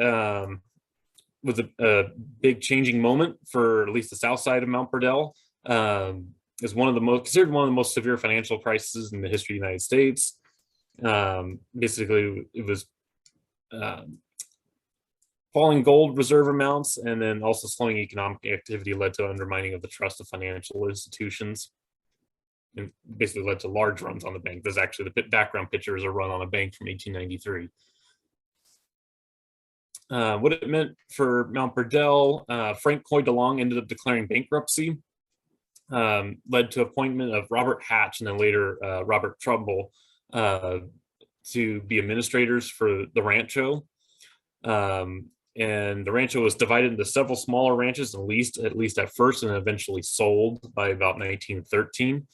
was a big changing moment for at least the south side of Mount Burdell. Is considered one of the most severe financial crises in the history of the United States. Basically, it was falling gold reserve amounts, and then also slowing economic activity led to undermining of the trust of financial institutions, and basically led to large runs on the bank. There's actually the background picture is a run on a bank from 1893. What it meant for Mount Burdell, Frank Coy DeLong ended up declaring bankruptcy, led to appointment of Robert Hatch and then later Robert Trumbull to be administrators for the rancho. And the rancho was divided into several smaller ranches and leased, at least at first, and eventually sold by about 1913.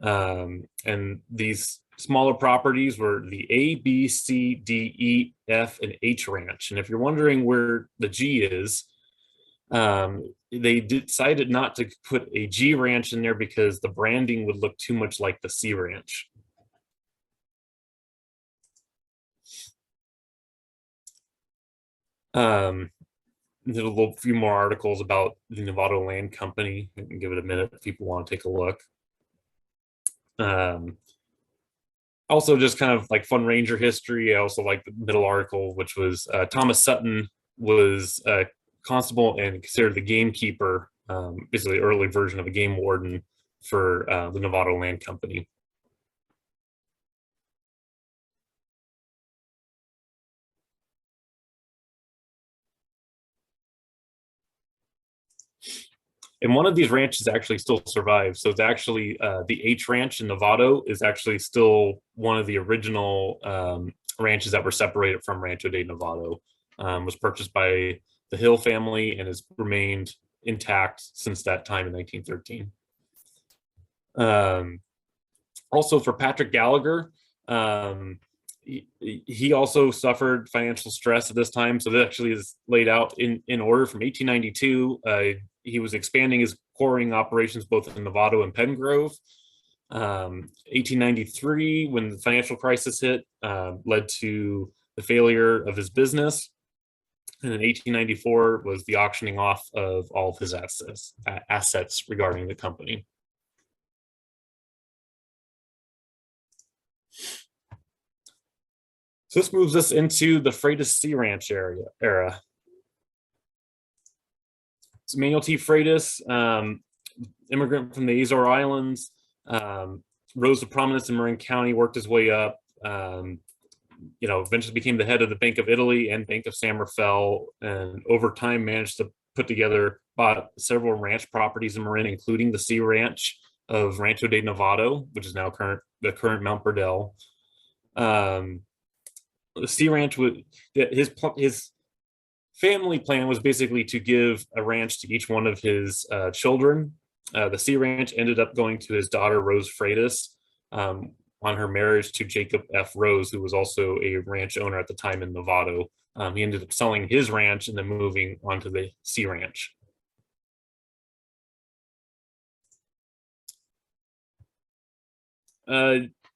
And these smaller properties were the A, B, C, D, E, F, and H ranch. And if you're wondering where the G is, they decided not to put a G ranch in there because the branding would look too much like the C ranch. There's a few more articles about the Novato Land Company. I can give it a minute if people want to take a look. Also, just kind of like fun ranger history. I also like the middle article, which was Thomas Sutton was a constable and considered the gamekeeper, basically early version of a game warden for the Novato Land Company. And one of these ranches actually still survives. So it's actually the H Ranch in Novato is actually still one of the original ranches that were separated from Rancho De Navado. Was purchased by the Hill family and has remained intact since that time in 1913. Also for Patrick Gallagher, he also suffered financial stress at this time. So that actually is laid out in order from 1892. He was expanding his quarrying operations both in Novato and Pengrove. 1893, when the financial crisis hit, led to the failure of his business. And in 1894 was the auctioning off of all of his assets regarding the company. So this moves us into the Freitas Sea Ranch era. So Manuel T. Freitas, immigrant from the Azore Islands, rose to prominence in Marin County, worked his way up, eventually became the head of the Bank of Italy and Bank of San Rafael, and over time managed to bought several ranch properties in Marin, including the Sea Ranch of Rancho De Navado, which is now the current Mount Burdell. The Sea Ranch his family plan was basically to give a ranch to each one of his children. The Sea Ranch ended up going to his daughter, Rose Freitas, on her marriage to Jacob F. Rose, who was also a ranch owner at the time in Novato. He ended up selling his ranch and then moving onto the Sea Ranch.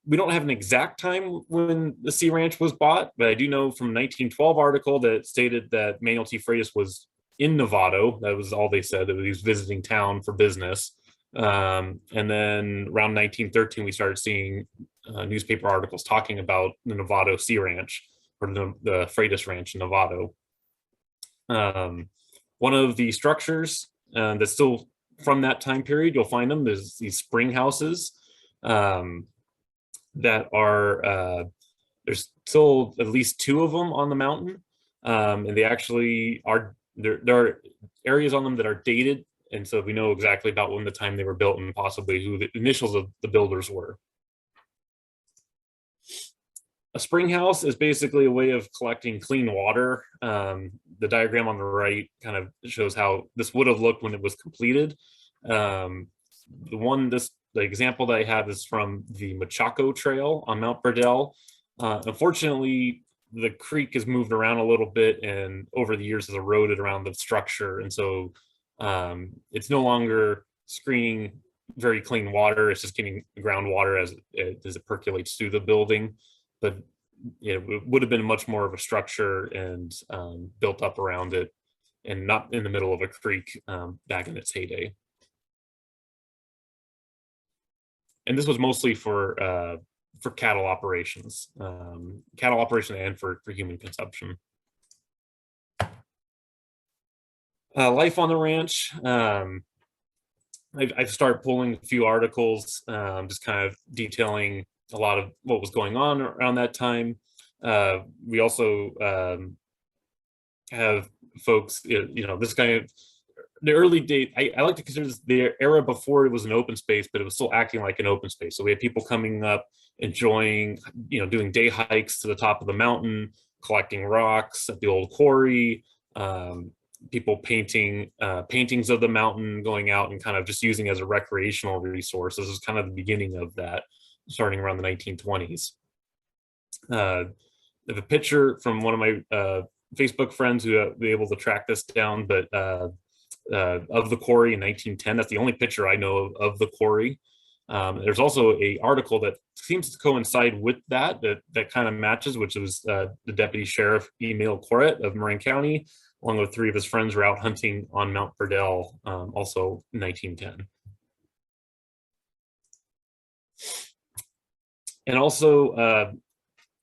We don't have an exact time when the Sea Ranch was bought, but I do know from a 1912 article that stated that Manuel T. Freitas was in Novato. That was all they said, that he was visiting town for business. And then around 1913, we started seeing newspaper articles talking about the Novato Sea Ranch, or the Freitas Ranch in Novato. One of the structures that's still from that time period, you'll find them, there's these spring houses. That are there's still at least two of them on the mountain, and they actually are there are areas on them that are dated, and so we know exactly about when the time they were built and possibly who the initials of the builders were. A spring house is basically a way of collecting clean water. The diagram on the right kind of shows how this would have looked when it was completed. The example that I have is from the Machaco Trail on Mount Burdell. Unfortunately, the creek has moved around a little bit and over the years has eroded around the structure. And so it's no longer screening very clean water. It's just getting groundwater as it percolates through the building. But it would have been much more of a structure and built up around it and not in the middle of a creek back in its heyday. And this was mostly for cattle operations, and for human consumption. Life on the ranch. I've started pulling a few articles, just kind of detailing a lot of what was going on around that time. We also have folks, this kind of the early date. I like to consider this the era before it was an open space, but it was still acting like an open space. So we had people coming up, enjoying, doing day hikes to the top of the mountain, collecting rocks at the old quarry. People painting paintings of the mountain, going out and kind of just using as a recreational resource. This is kind of the beginning of that, starting around the 1920s. I have a picture from one of my Facebook friends who were able to track this down, but of the quarry in 1910. That's the only picture I know of the quarry. There's also a article that seems to coincide with that kind of matches, which was the Deputy Sheriff Emil Corret of Marin County, along with 3 of his friends, were out hunting on Mount Burdell, also in 1910. And also, a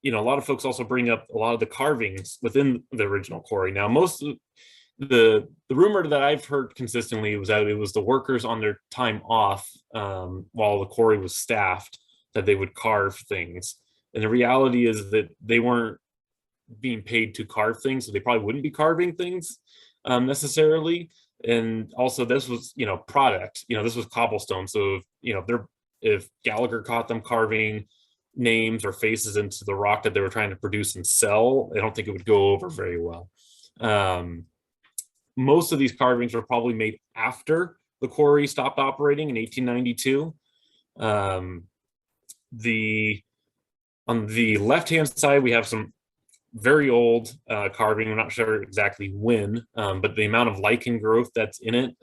lot of folks also bring up a lot of the carvings within the original quarry. Now, most of the rumor that I've heard consistently was that it was the workers on their time off while the quarry was staffed that they would carve things. And the reality is that they weren't being paid to carve things, so they probably wouldn't be carving things necessarily. And also, this was product. This was cobblestone. So if Gallagher caught them carving names or faces into the rock that they were trying to produce and sell, I don't think it would go over very well. Most of these carvings were probably made after the quarry stopped operating in 1892. On the left-hand side, we have some very old carving. I'm not sure exactly when, but the amount of lichen growth that's in it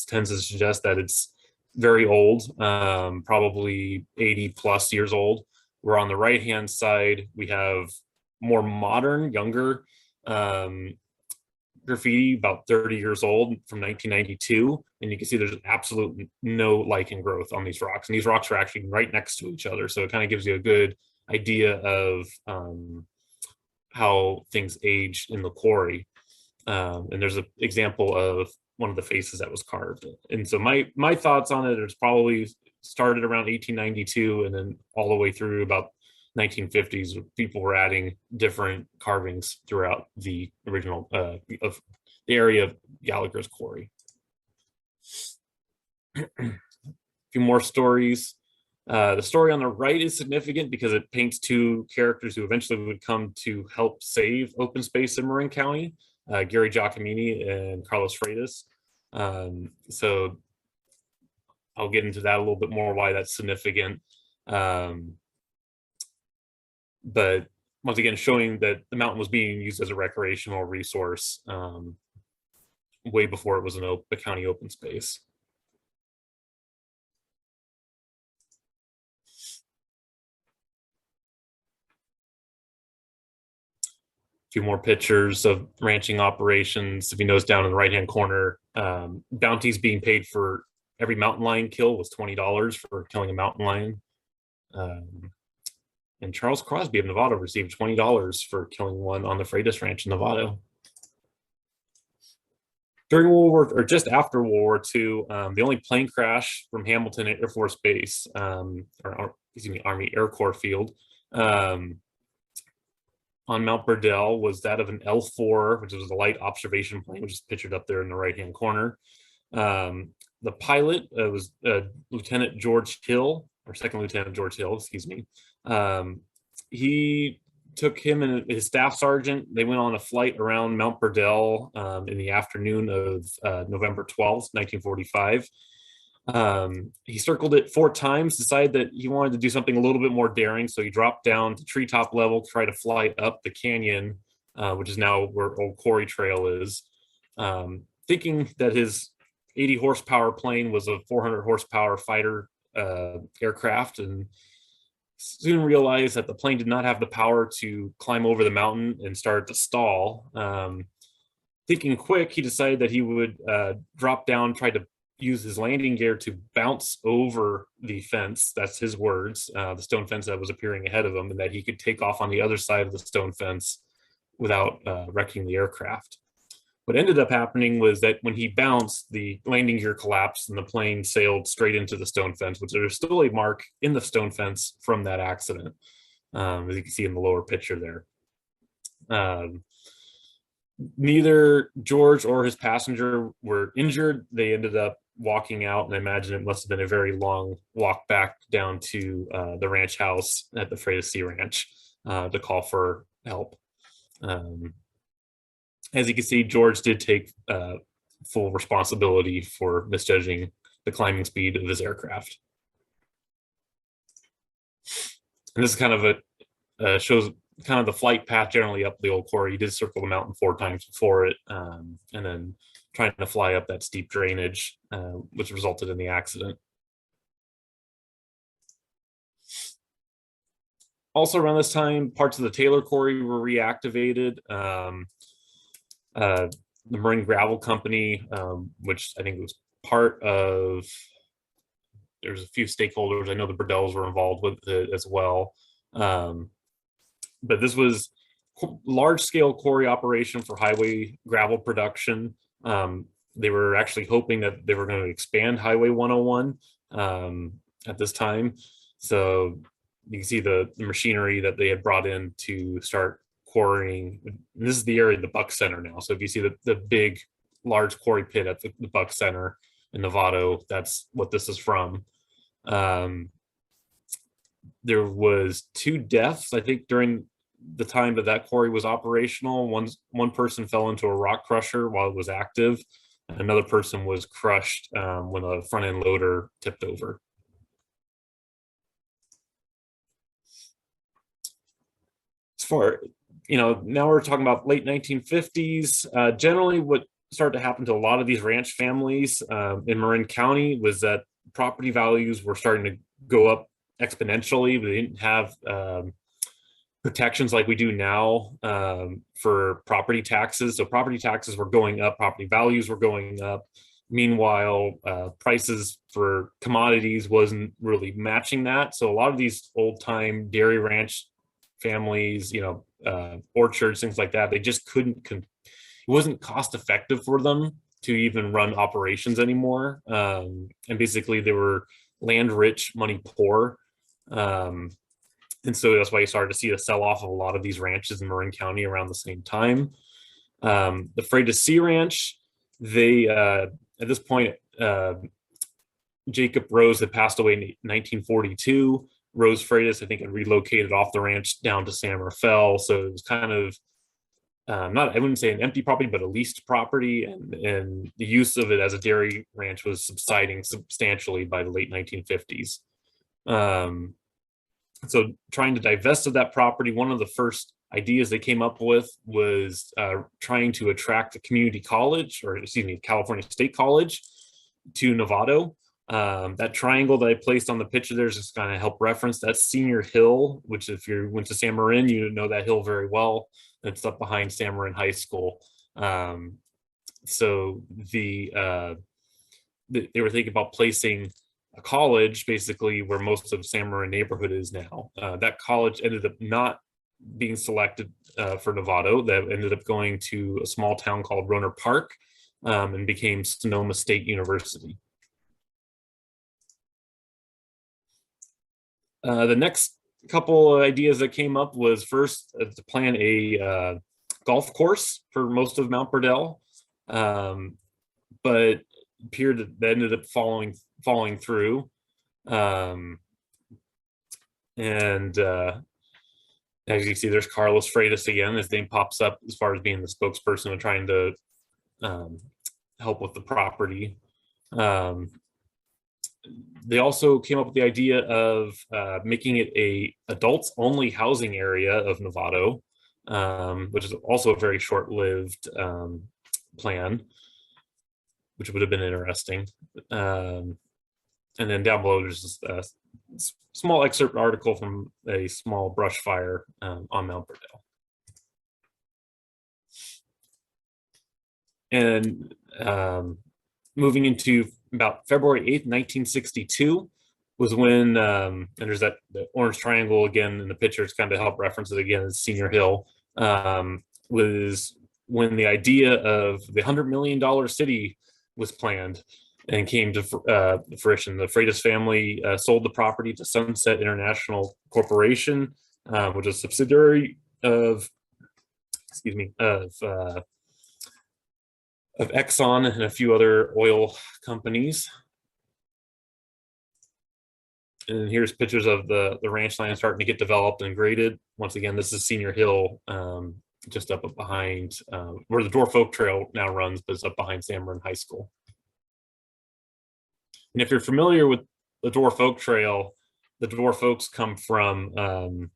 tends to suggest that it's very old, probably 80 plus years old. Where on the right-hand side, we have more modern, younger graffiti, about 30 years old, from 1992. And you can see there's absolutely no lichen growth on these rocks. And these rocks are actually right next to each other. So it kind of gives you a good idea of how things aged in the quarry. And there's an example of one of the faces that was carved. And so my thoughts on it is probably started around 1892 and then all the way through about 1950s. People were adding different carvings throughout the original of the area of Gallagher's quarry. A few more stories. The story on the right is significant because it paints 2 characters who eventually would come to help save open space in Marin County, Gary Giacomini and Carlos Freitas. So I'll get into that a little bit more, why that's significant. But once again, showing that the mountain was being used as a recreational resource way before it was a county open space. A few more pictures of ranching operations. If you notice down in the right-hand corner, bounties being paid for every mountain lion kill was $20 for killing a mountain lion. And Charles Crosby of Novato received $20 for killing one on the Freitas Ranch in Novato. During World War, or just after World War II, the only plane crash from Hamilton Air Force Base, Army Air Corps Field, on Mount Burdell was that of an L-4, which was a light observation plane, which is pictured up there in the right-hand corner. The pilot was Lieutenant George Hill, or Second Lieutenant George Hill, excuse me. He took him and his staff sergeant. They went on a flight around Mount Burdell in the afternoon of November 12th, 1945. He circled it 4 times, decided that he wanted to do something a little bit more daring. So he dropped down to treetop level, try to fly up the canyon, which is now where Old Quarry Trail is, thinking that his 80 horsepower plane was a 400 horsepower fighter aircraft, and soon realized that the plane did not have the power to climb over the mountain and started to stall. Thinking quick, he decided that he would drop down, try to use his landing gear to bounce over the fence. That's his words, the stone fence that was appearing ahead of him, and that he could take off on the other side of the stone fence without wrecking the aircraft. What ended up happening was that when he bounced, the landing gear collapsed and the plane sailed straight into the stone fence, which there's still a mark in the stone fence from that accident, as you can see in the lower picture there. Neither George or his passenger were injured. They ended up walking out, and I imagine it must have been a very long walk back down to the ranch house at the Freitas Sea Ranch to call for help. As you can see, George did take full responsibility for misjudging the climbing speed of his aircraft. And this is kind of shows kind of the flight path generally up the Old Quarry. He did circle the mountain 4 times before it, and then trying to fly up that steep drainage, which resulted in the accident. Also around this time, parts of the Taylor Quarry were reactivated. The Marin Gravel Company, which I think was part of, there's a few stakeholders. I know the Burdells were involved with it as well. But this was large scale quarry operation for highway gravel production. They were actually hoping that they were going to expand Highway 101 at this time. So you can see the machinery that they had brought in to start quarrying. And this is the area of the Buck Center now. So if you see the big, large quarry pit at the Buck Center in Novato, that's what this is from. There was 2 deaths, I think, during the time that quarry was operational. One person fell into a rock crusher while it was active. Another person was crushed when a front end loader tipped over. As far, now we're talking about late 1950s. Generally, what started to happen to a lot of these ranch families in Marin County was that property values were starting to go up exponentially. They didn't have protections like we do now for property taxes. So property taxes were going up, property values were going up. Meanwhile, prices for commodities wasn't really matching that. So a lot of these old time dairy ranch families, orchards, things like that, they just couldn't, it wasn't cost effective for them to even run operations anymore. And basically they were land rich, money poor. And so that's why you started to see a sell-off of a lot of these ranches in Marin County around the same time. The Freitas Sea Ranch, they, at this point, Jacob Rose had passed away in 1942. Rose Freitas, I think, had relocated off the ranch down to San Rafael. So it was kind of, I wouldn't say an empty property, but a leased property. And the use of it as a dairy ranch was subsiding substantially by the late 1950s. So trying to divest of that property, one of the first ideas they came up with was trying to attract a community college, or excuse me, California State College to Novato. That triangle that I placed on the picture there is just kind of help reference that Senior Hill, which if you went to San Marin, you know that hill very well. It's up behind San Marin High School. So they were thinking about placing a college basically where most of San Marin neighborhood is now. That college ended up not being selected for Novato. That ended up going to a small town called Roner Park and became Sonoma State University. The next couple of ideas that came up was first to plan a golf course for most of Mount Bardell, but appeared that ended up falling through. And As you can see, there's Carlos Freitas again. His name pops up as far as being the spokesperson and trying to help with the property. They also came up with the idea of making it a adults only housing area of Novato, which is also a very short-lived plan, which would have been interesting. And then down below, there's a small excerpt article from a small brush fire on Mount Burdell. And moving into about February 8th, 1962 was when, and there's that the orange triangle again in the picture, it's kind of help reference it again, as Senior Hill, was when the idea of the $100 million city was planned and came to fruition. The Freitas family sold the property to Sunset International Corporation, which is a subsidiary of, of Exxon and a few other oil companies. And here's pictures of the ranch land starting to get developed and graded. Once again, this is Senior Hill, just up behind where the Dwarf Oak Trail now runs, but it's up behind San Marin High School. And if you're familiar with the Dwarf Oak Trail, the dwarf oaks come from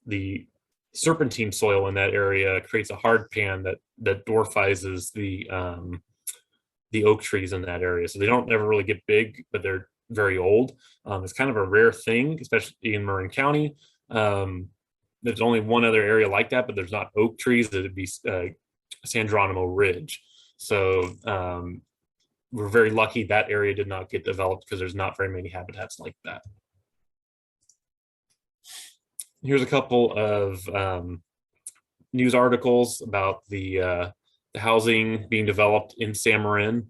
the serpentine soil in that area, creates a hard pan that dwarfizes the oak trees in that area. So they don't ever really get big, but they're very old. It's kind of a rare thing, especially in Marin County. There's only one other area like that, but there's not oak trees. It'd be San Geronimo Ridge. So we're very lucky that area did not get developed because there's not very many habitats like that. Here's a couple of news articles about the housing being developed in San Marin.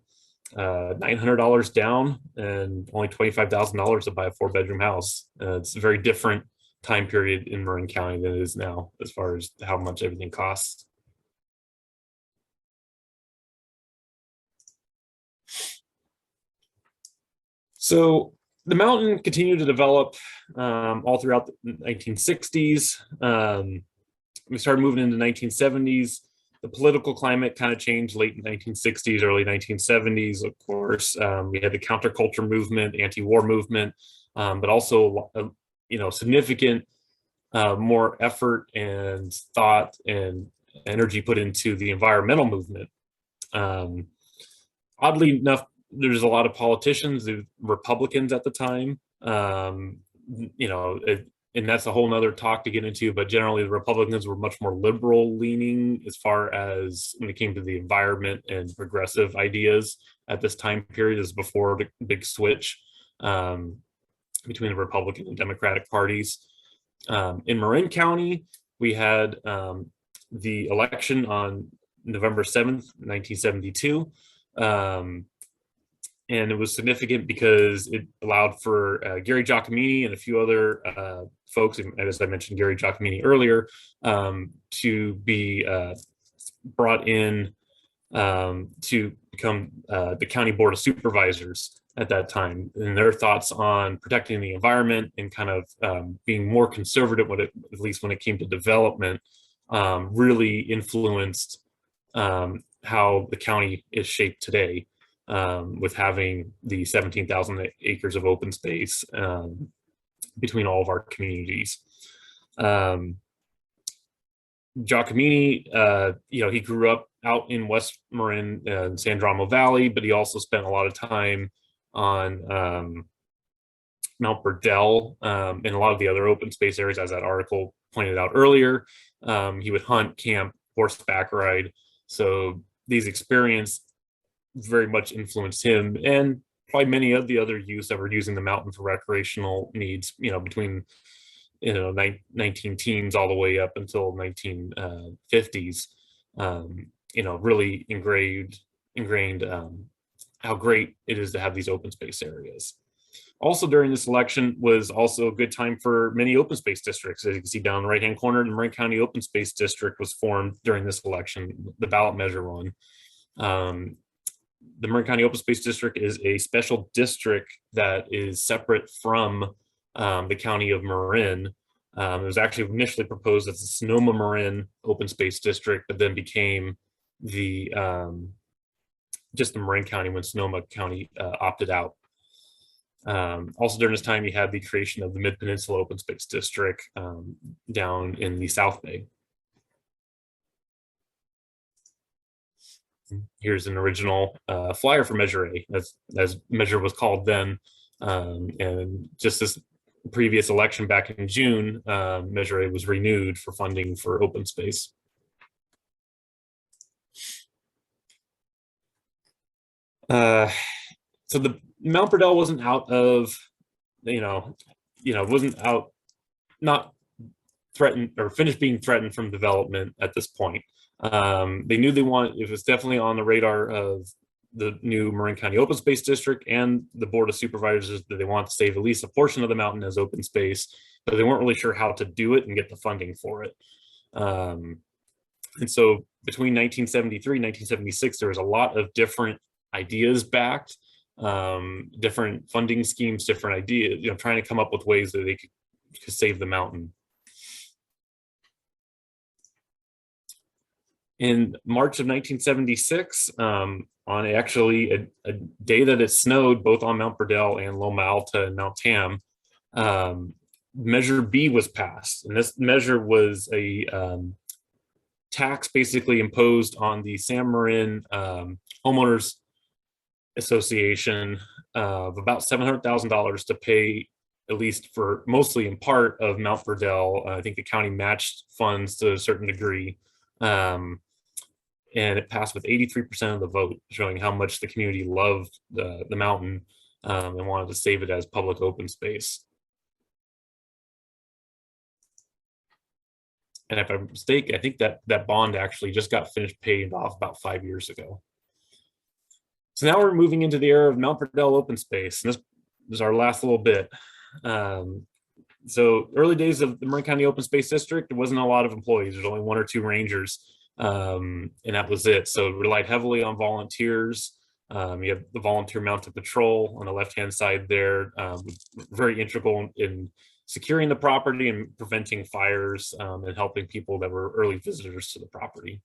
$900 down and only $25,000 to buy a 4-bedroom house. It's a very different time period in Marin County than it is now as far as how much everything costs. So the mountain continued to develop all throughout the 1960s. We started moving into the 1970s. The political climate kind of changed late 1960s, early 1970s. Of course, we had the counterculture movement, anti-war movement, but also, significant more effort and thought and energy put into the environmental movement. Oddly enough, there's a lot of politicians, Republicans at the time, and that's a whole nother talk to get into, but generally the Republicans were much more liberal leaning as far as when it came to the environment and progressive ideas at this time period. Is before the big switch between the Republican and Democratic parties. In Marin County, we had the election on November 7th, 1972. And it was significant because it allowed for Gary Giacomini and a few other folks, as I mentioned Gary Giacomini earlier, to be brought in to become the County Board of Supervisors at that time. And their thoughts on protecting the environment and kind of being more conservative, at least when it came to development, really influenced how the county is shaped today. With having the 17,000 acres of open space between all of our communities. Giacomini, he grew up out in West Marin and San Geronimo Valley, but he also spent a lot of time on Mount Burdell and a lot of the other open space areas, as that article pointed out earlier. He would hunt, camp, horseback ride. So these experiences very much influenced him and probably many of the other youths that were using the mountain for recreational needs, between 19 teens all the way up until 1950s. Really ingrained how great it is to have these open space areas. Also during this election was also a good time for many open space districts. As you can see down the right hand corner, the Marin County Open Space District was formed during this election, the ballot measure one. The Marin County Open Space District is a special district that is separate from the county of Marin. It was actually initially proposed as the Sonoma Marin Open Space District, but then became the just the Marin County when Sonoma County opted out. Also during this time, you had the creation of the Mid-Peninsula Open Space District down in the South Bay. Here's an original flyer for Measure A, as Measure was called then. And just this previous election back in June, Measure A was renewed for funding for open space. So the Mount Burdell wasn't out of, wasn't out, not threatened or finished being threatened from development at this point. They knew it was definitely on the radar of the new Marin County Open Space District and the Board of Supervisors that they want to save at least a portion of the mountain as open space, but they weren't really sure how to do it and get the funding for it. And so between 1973 and 1976, there was a lot of different ideas backed, different funding schemes, different ideas, trying to come up with ways that they could save the mountain. In March of 1976, on actually a day that it snowed both on Mount Burdell and Loma Alta and Mount Tam, Measure B was passed. And this measure was a tax basically imposed on the San Marin Homeowners Association of about $700,000 to pay, at least for mostly in part, of Mount Burdell. I think the county matched funds to a certain degree. And it passed with 83% of the vote, showing how much the community loved the mountain and wanted to save it as public open space. And if I'm mistaken, I think that bond actually just got finished paying off about 5 years ago. So now we're moving into the era of Mount Burdell open space. And this is our last little bit. So early days of the Marin County Open Space District, there wasn't a lot of employees. There's only 1 or 2 rangers. And that was it. So it relied heavily on volunteers. You have the volunteer mounted patrol on the left-hand side there, very integral in securing the property and preventing fires and helping people that were early visitors to the property.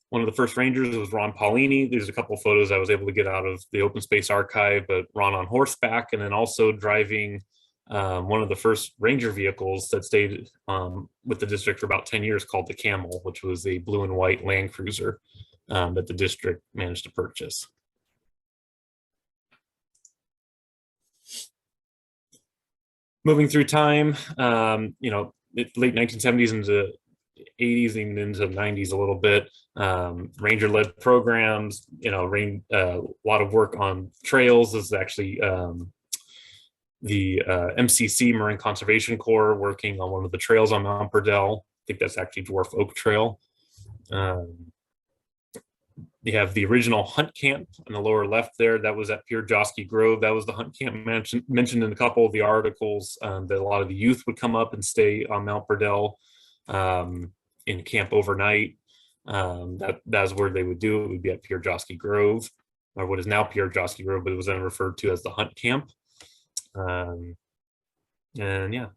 One of the first rangers was Ron Paulini. There's a couple of photos I was able to get out of the Open Space Archive, but Ron on horseback, and then also driving one of the first ranger vehicles that stayed with the district for about 10 years, called the Camel, which was a blue and white Land Cruiser that the district managed to purchase. Moving through time, late 1970s into 80s, even into the 90s a little bit. Ranger-led programs, a lot of work on trails. This is actually the MCC, Marine Conservation Corps, working on one of the trails on Mount Burdell. I think that's actually Dwarf Oak Trail. You have the original hunt camp on the lower left there. That was at Petroglyphs Grove. That was the hunt camp mentioned in a couple of the articles, that a lot of the youth would come up and stay on Mount Burdell in camp overnight. That's where they would do it. It would be at Petroglyphs Grove, or what is now Petroglyphs Grove, but it was then referred to as the hunt camp. And yeah,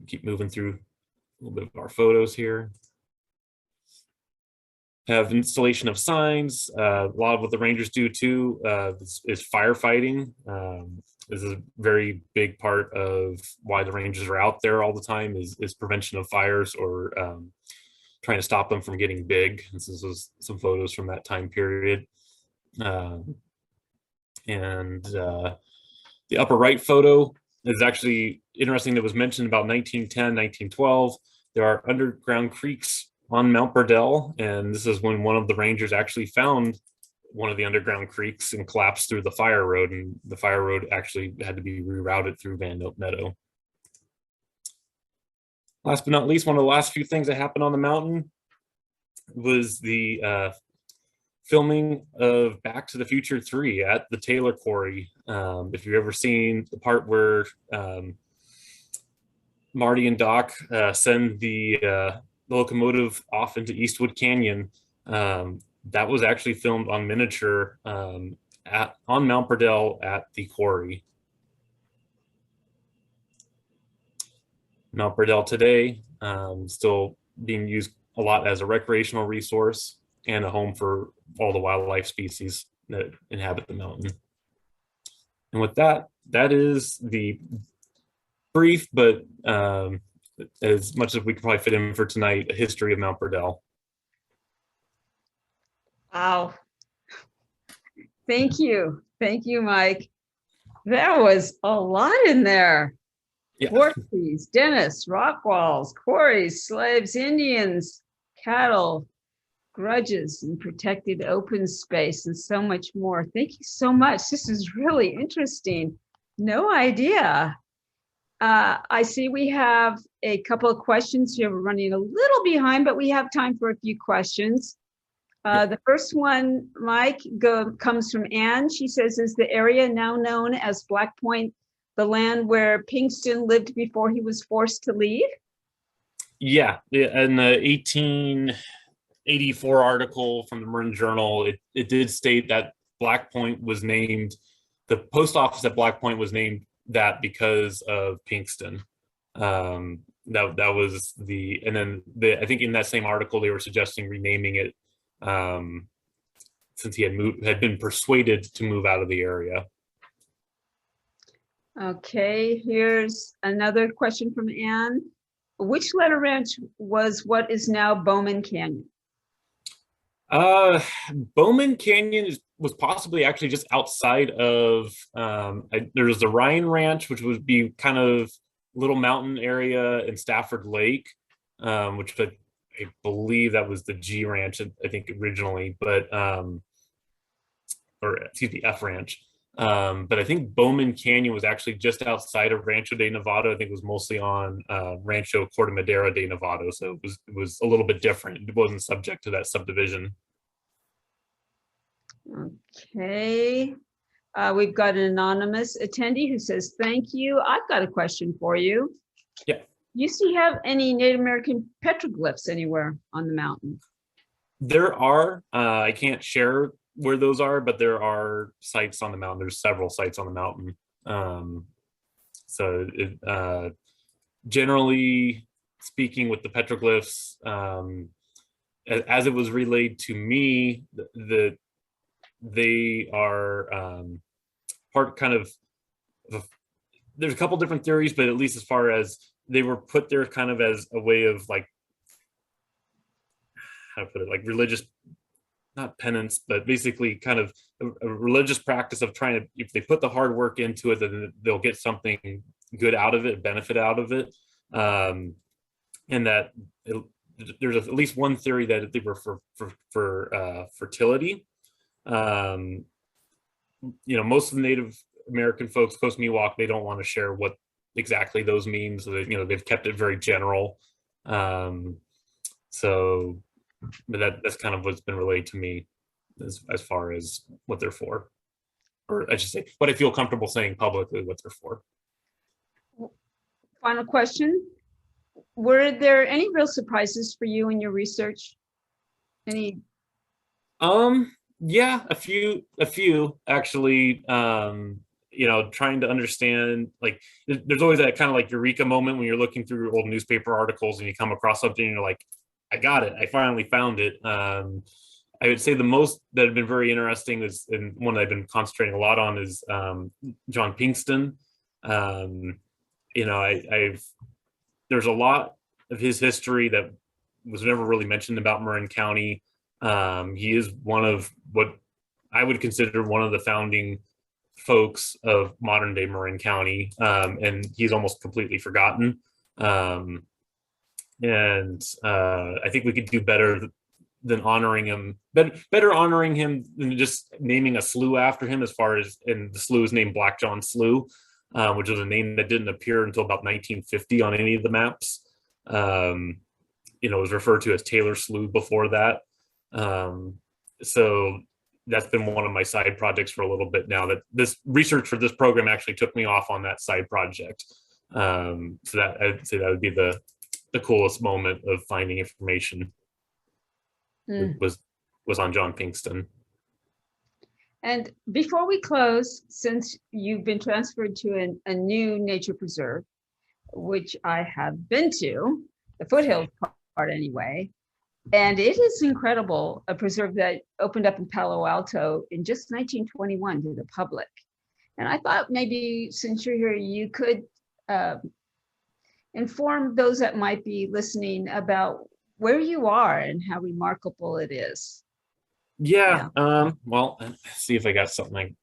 keep moving through a little bit of our photos here. Have installation of signs. A lot of what the rangers do too is firefighting. This is a very big part of why the rangers are out there all the time, is prevention of fires, or trying to stop them from getting big. This is some photos from that time period. And the upper right photo is actually interesting. That was mentioned about 1910, 1912. There are underground creeks on Mount Burdell, and this is when one of the rangers actually found one of the underground creeks and collapsed through the fire road, and the fire road actually had to be rerouted through Van Note Meadow. Last but not least, one of the last few things that happened on the mountain was the filming of Back to the Future 3 at the Taylor Quarry. If you've ever seen the part where Marty and Doc send the locomotive off into Eastwood Canyon, that was actually filmed on miniature on Mount Burdell at the quarry. Mount Burdell today, still being used a lot as a recreational resource and a home for all the wildlife species that inhabit the mountain. And with that, that is the brief, but as much as we could probably fit in for tonight, a history of Mount Burdell. Wow. Thank you. Thank you, Mike. There was a lot in there. Yeah. Forties, dentists, rock walls, quarries, slaves, Indians, cattle, grudges, and protected open space, and so much more. Thank you so much. This is really interesting. No idea. I see we have a couple of questions here. We're running a little behind, but we have time for a few questions. The first one, Mike, comes from Anne. She says, is the area now known as Black Point the land where Pinkston lived before he was forced to leave? Yeah, in the 1884 article from the Marin Journal, it did state that Black Point was named, the post office at Black Point was named that because of Pinkston. That was the, and then I think in that same article they were suggesting renaming it since he had been persuaded to move out of the area. Okay, here's another question from Anne. Which letter ranch was what is now Bowman Canyon? Bowman Canyon was possibly actually just outside of, there was the Ryan Ranch, which would be kind of little mountain area in Stafford Lake, which I believe that was the G Ranch, I think originally, but, or excuse me, F Ranch. But I think Bowman Canyon was actually just outside of Rancho De Navado. I think it was mostly on Rancho Madera De Navado. So it was a little bit different. It wasn't subject to that subdivision. Okay. We've got an anonymous attendee who says, thank you. I've got a question for you. Yeah. You see have any Native American petroglyphs anywhere on the mountain? There are. I can't share where those are, but there are sites on the mountain. There's several sites on the mountain. Generally speaking, with the petroglyphs, as it was relayed to me, they are part kind of, there's a couple different theories, but at least as far as they were put there kind of as a way of like, how to put it, like religious, not penance, but basically kind of a religious practice of trying to, if they put the hard work into it, then they'll get something good out of it, benefit out of it. And that there's at least one theory that they were for fertility. You know, most of the Native American folks, Coast Miwok, they don't want to share what exactly those mean. So that, you know, they've kept it very general. But that's kind of what's been relayed to me as far as what they're for, or I should say, what I feel comfortable saying publicly what they're for. Final question. Were there any real surprises for you in your research? Any? Yeah, a few actually. You know, trying to understand, like, there's always that kind of like eureka moment when you're looking through old newspaper articles and you come across something and you're like, I got it. I finally found it. I would say the most that have been very interesting is, and one that I've been concentrating a lot on is John Pinkston. You know, there's a lot of his history that was never really mentioned about Marin County. He is one of what I would consider one of the founding folks of modern day Marin County, and he's almost completely forgotten. And I think we could do better than honoring him, better honoring him than just naming a slough after him, as far as, and the slough is named Black John Slough, which was a name that didn't appear until about 1950 on any of the maps. You know, it was referred to as Taylor Slough before that. So that's been one of my side projects for a little bit now, that this research for this program actually took me off on that side project. So that, I'd say that would be the coolest moment of finding information was on John Pinkston. And before we close, since you've been transferred to a new nature preserve, which I have been to, the Foothills part anyway. And it is incredible, a preserve that opened up in Palo Alto in just 1921 to the public. And I thought maybe since you're here, you could inform those that might be listening about where you are and how remarkable it is. Yeah. Well, let's see if I got something I can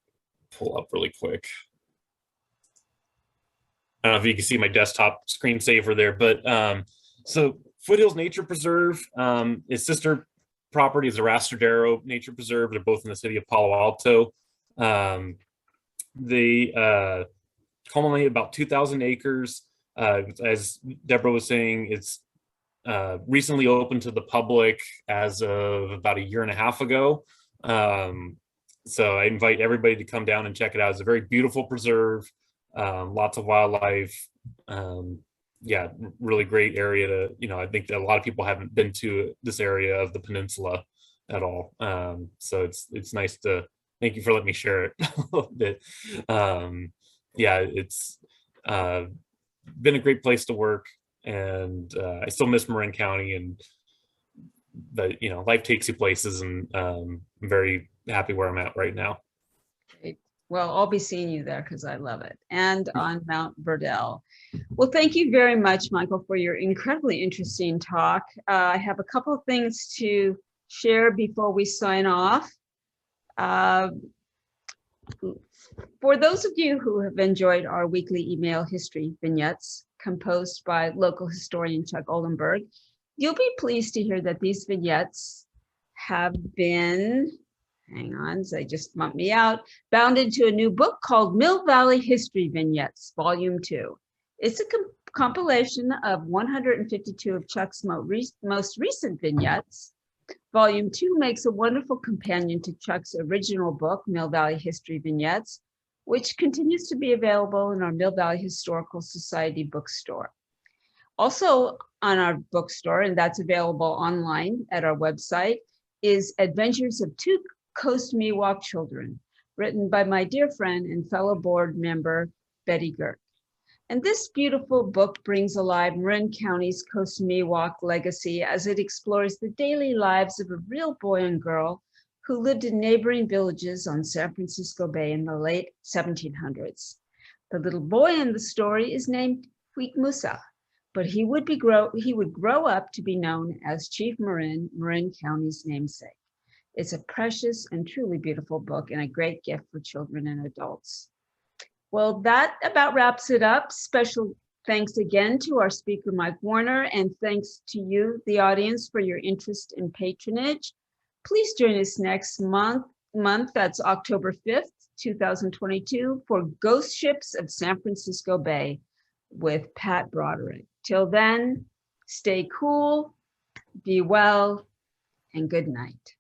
pull up really quick. I don't know if you can see my desktop screensaver there, but so Foothills Nature Preserve, its sister property is Arastradero Nature Preserve. They're both in the city of Palo Alto. They culminate about 2,000 acres. As Deborah was saying, it's recently opened to the public as of about a year and a half ago. So I invite everybody to come down and check it out. It's a very beautiful preserve, lots of wildlife. Yeah, really great area to, I think that a lot of people haven't been to this area of the peninsula at all. So it's nice to, thank you for letting me share it a little bit. Yeah, it's been a great place to work, and I still miss Marin County, but life takes you places, and I'm very happy where I'm at right now. Great. Well, I'll be seeing you there because I love it, and on Mount Burdell. Well, thank you very much, Michael, for your incredibly interesting talk. I have a couple of things to share before we sign off. For those of you who have enjoyed our weekly email history vignettes composed by local historian Chuck Olenberg, you'll be pleased to hear that these vignettes have been, hang on, they just bumped me out, bound into a new book called Mill Valley History Vignettes, Volume 2. It's a compilation of 152 of Chuck's most recent vignettes. Volume 2 makes a wonderful companion to Chuck's original book, Mill Valley History Vignettes, which continues to be available in our Mill Valley Historical Society bookstore. Also on our bookstore, and that's available online at our website, is Adventures of Two Coast Miwok Children, written by my dear friend and fellow board member, Betty Girk. And this beautiful book brings alive Marin County's Coast Miwok legacy as it explores the daily lives of a real boy and girl who lived in neighboring villages on San Francisco Bay in the late 1700s. The little boy in the story is named Huik Musa, but he would grow up to be known as Chief Marin, Marin County's namesake. It's a precious and truly beautiful book and a great gift for children and adults. Well, that about wraps it up. Special thanks again to our speaker, Mike Warner, and thanks to you, the audience, for your interest and patronage. Please join us next month, that's October 5th, 2022, for Ghost Ships of San Francisco Bay with Pat Broderick. Till then, stay cool, be well, and good night.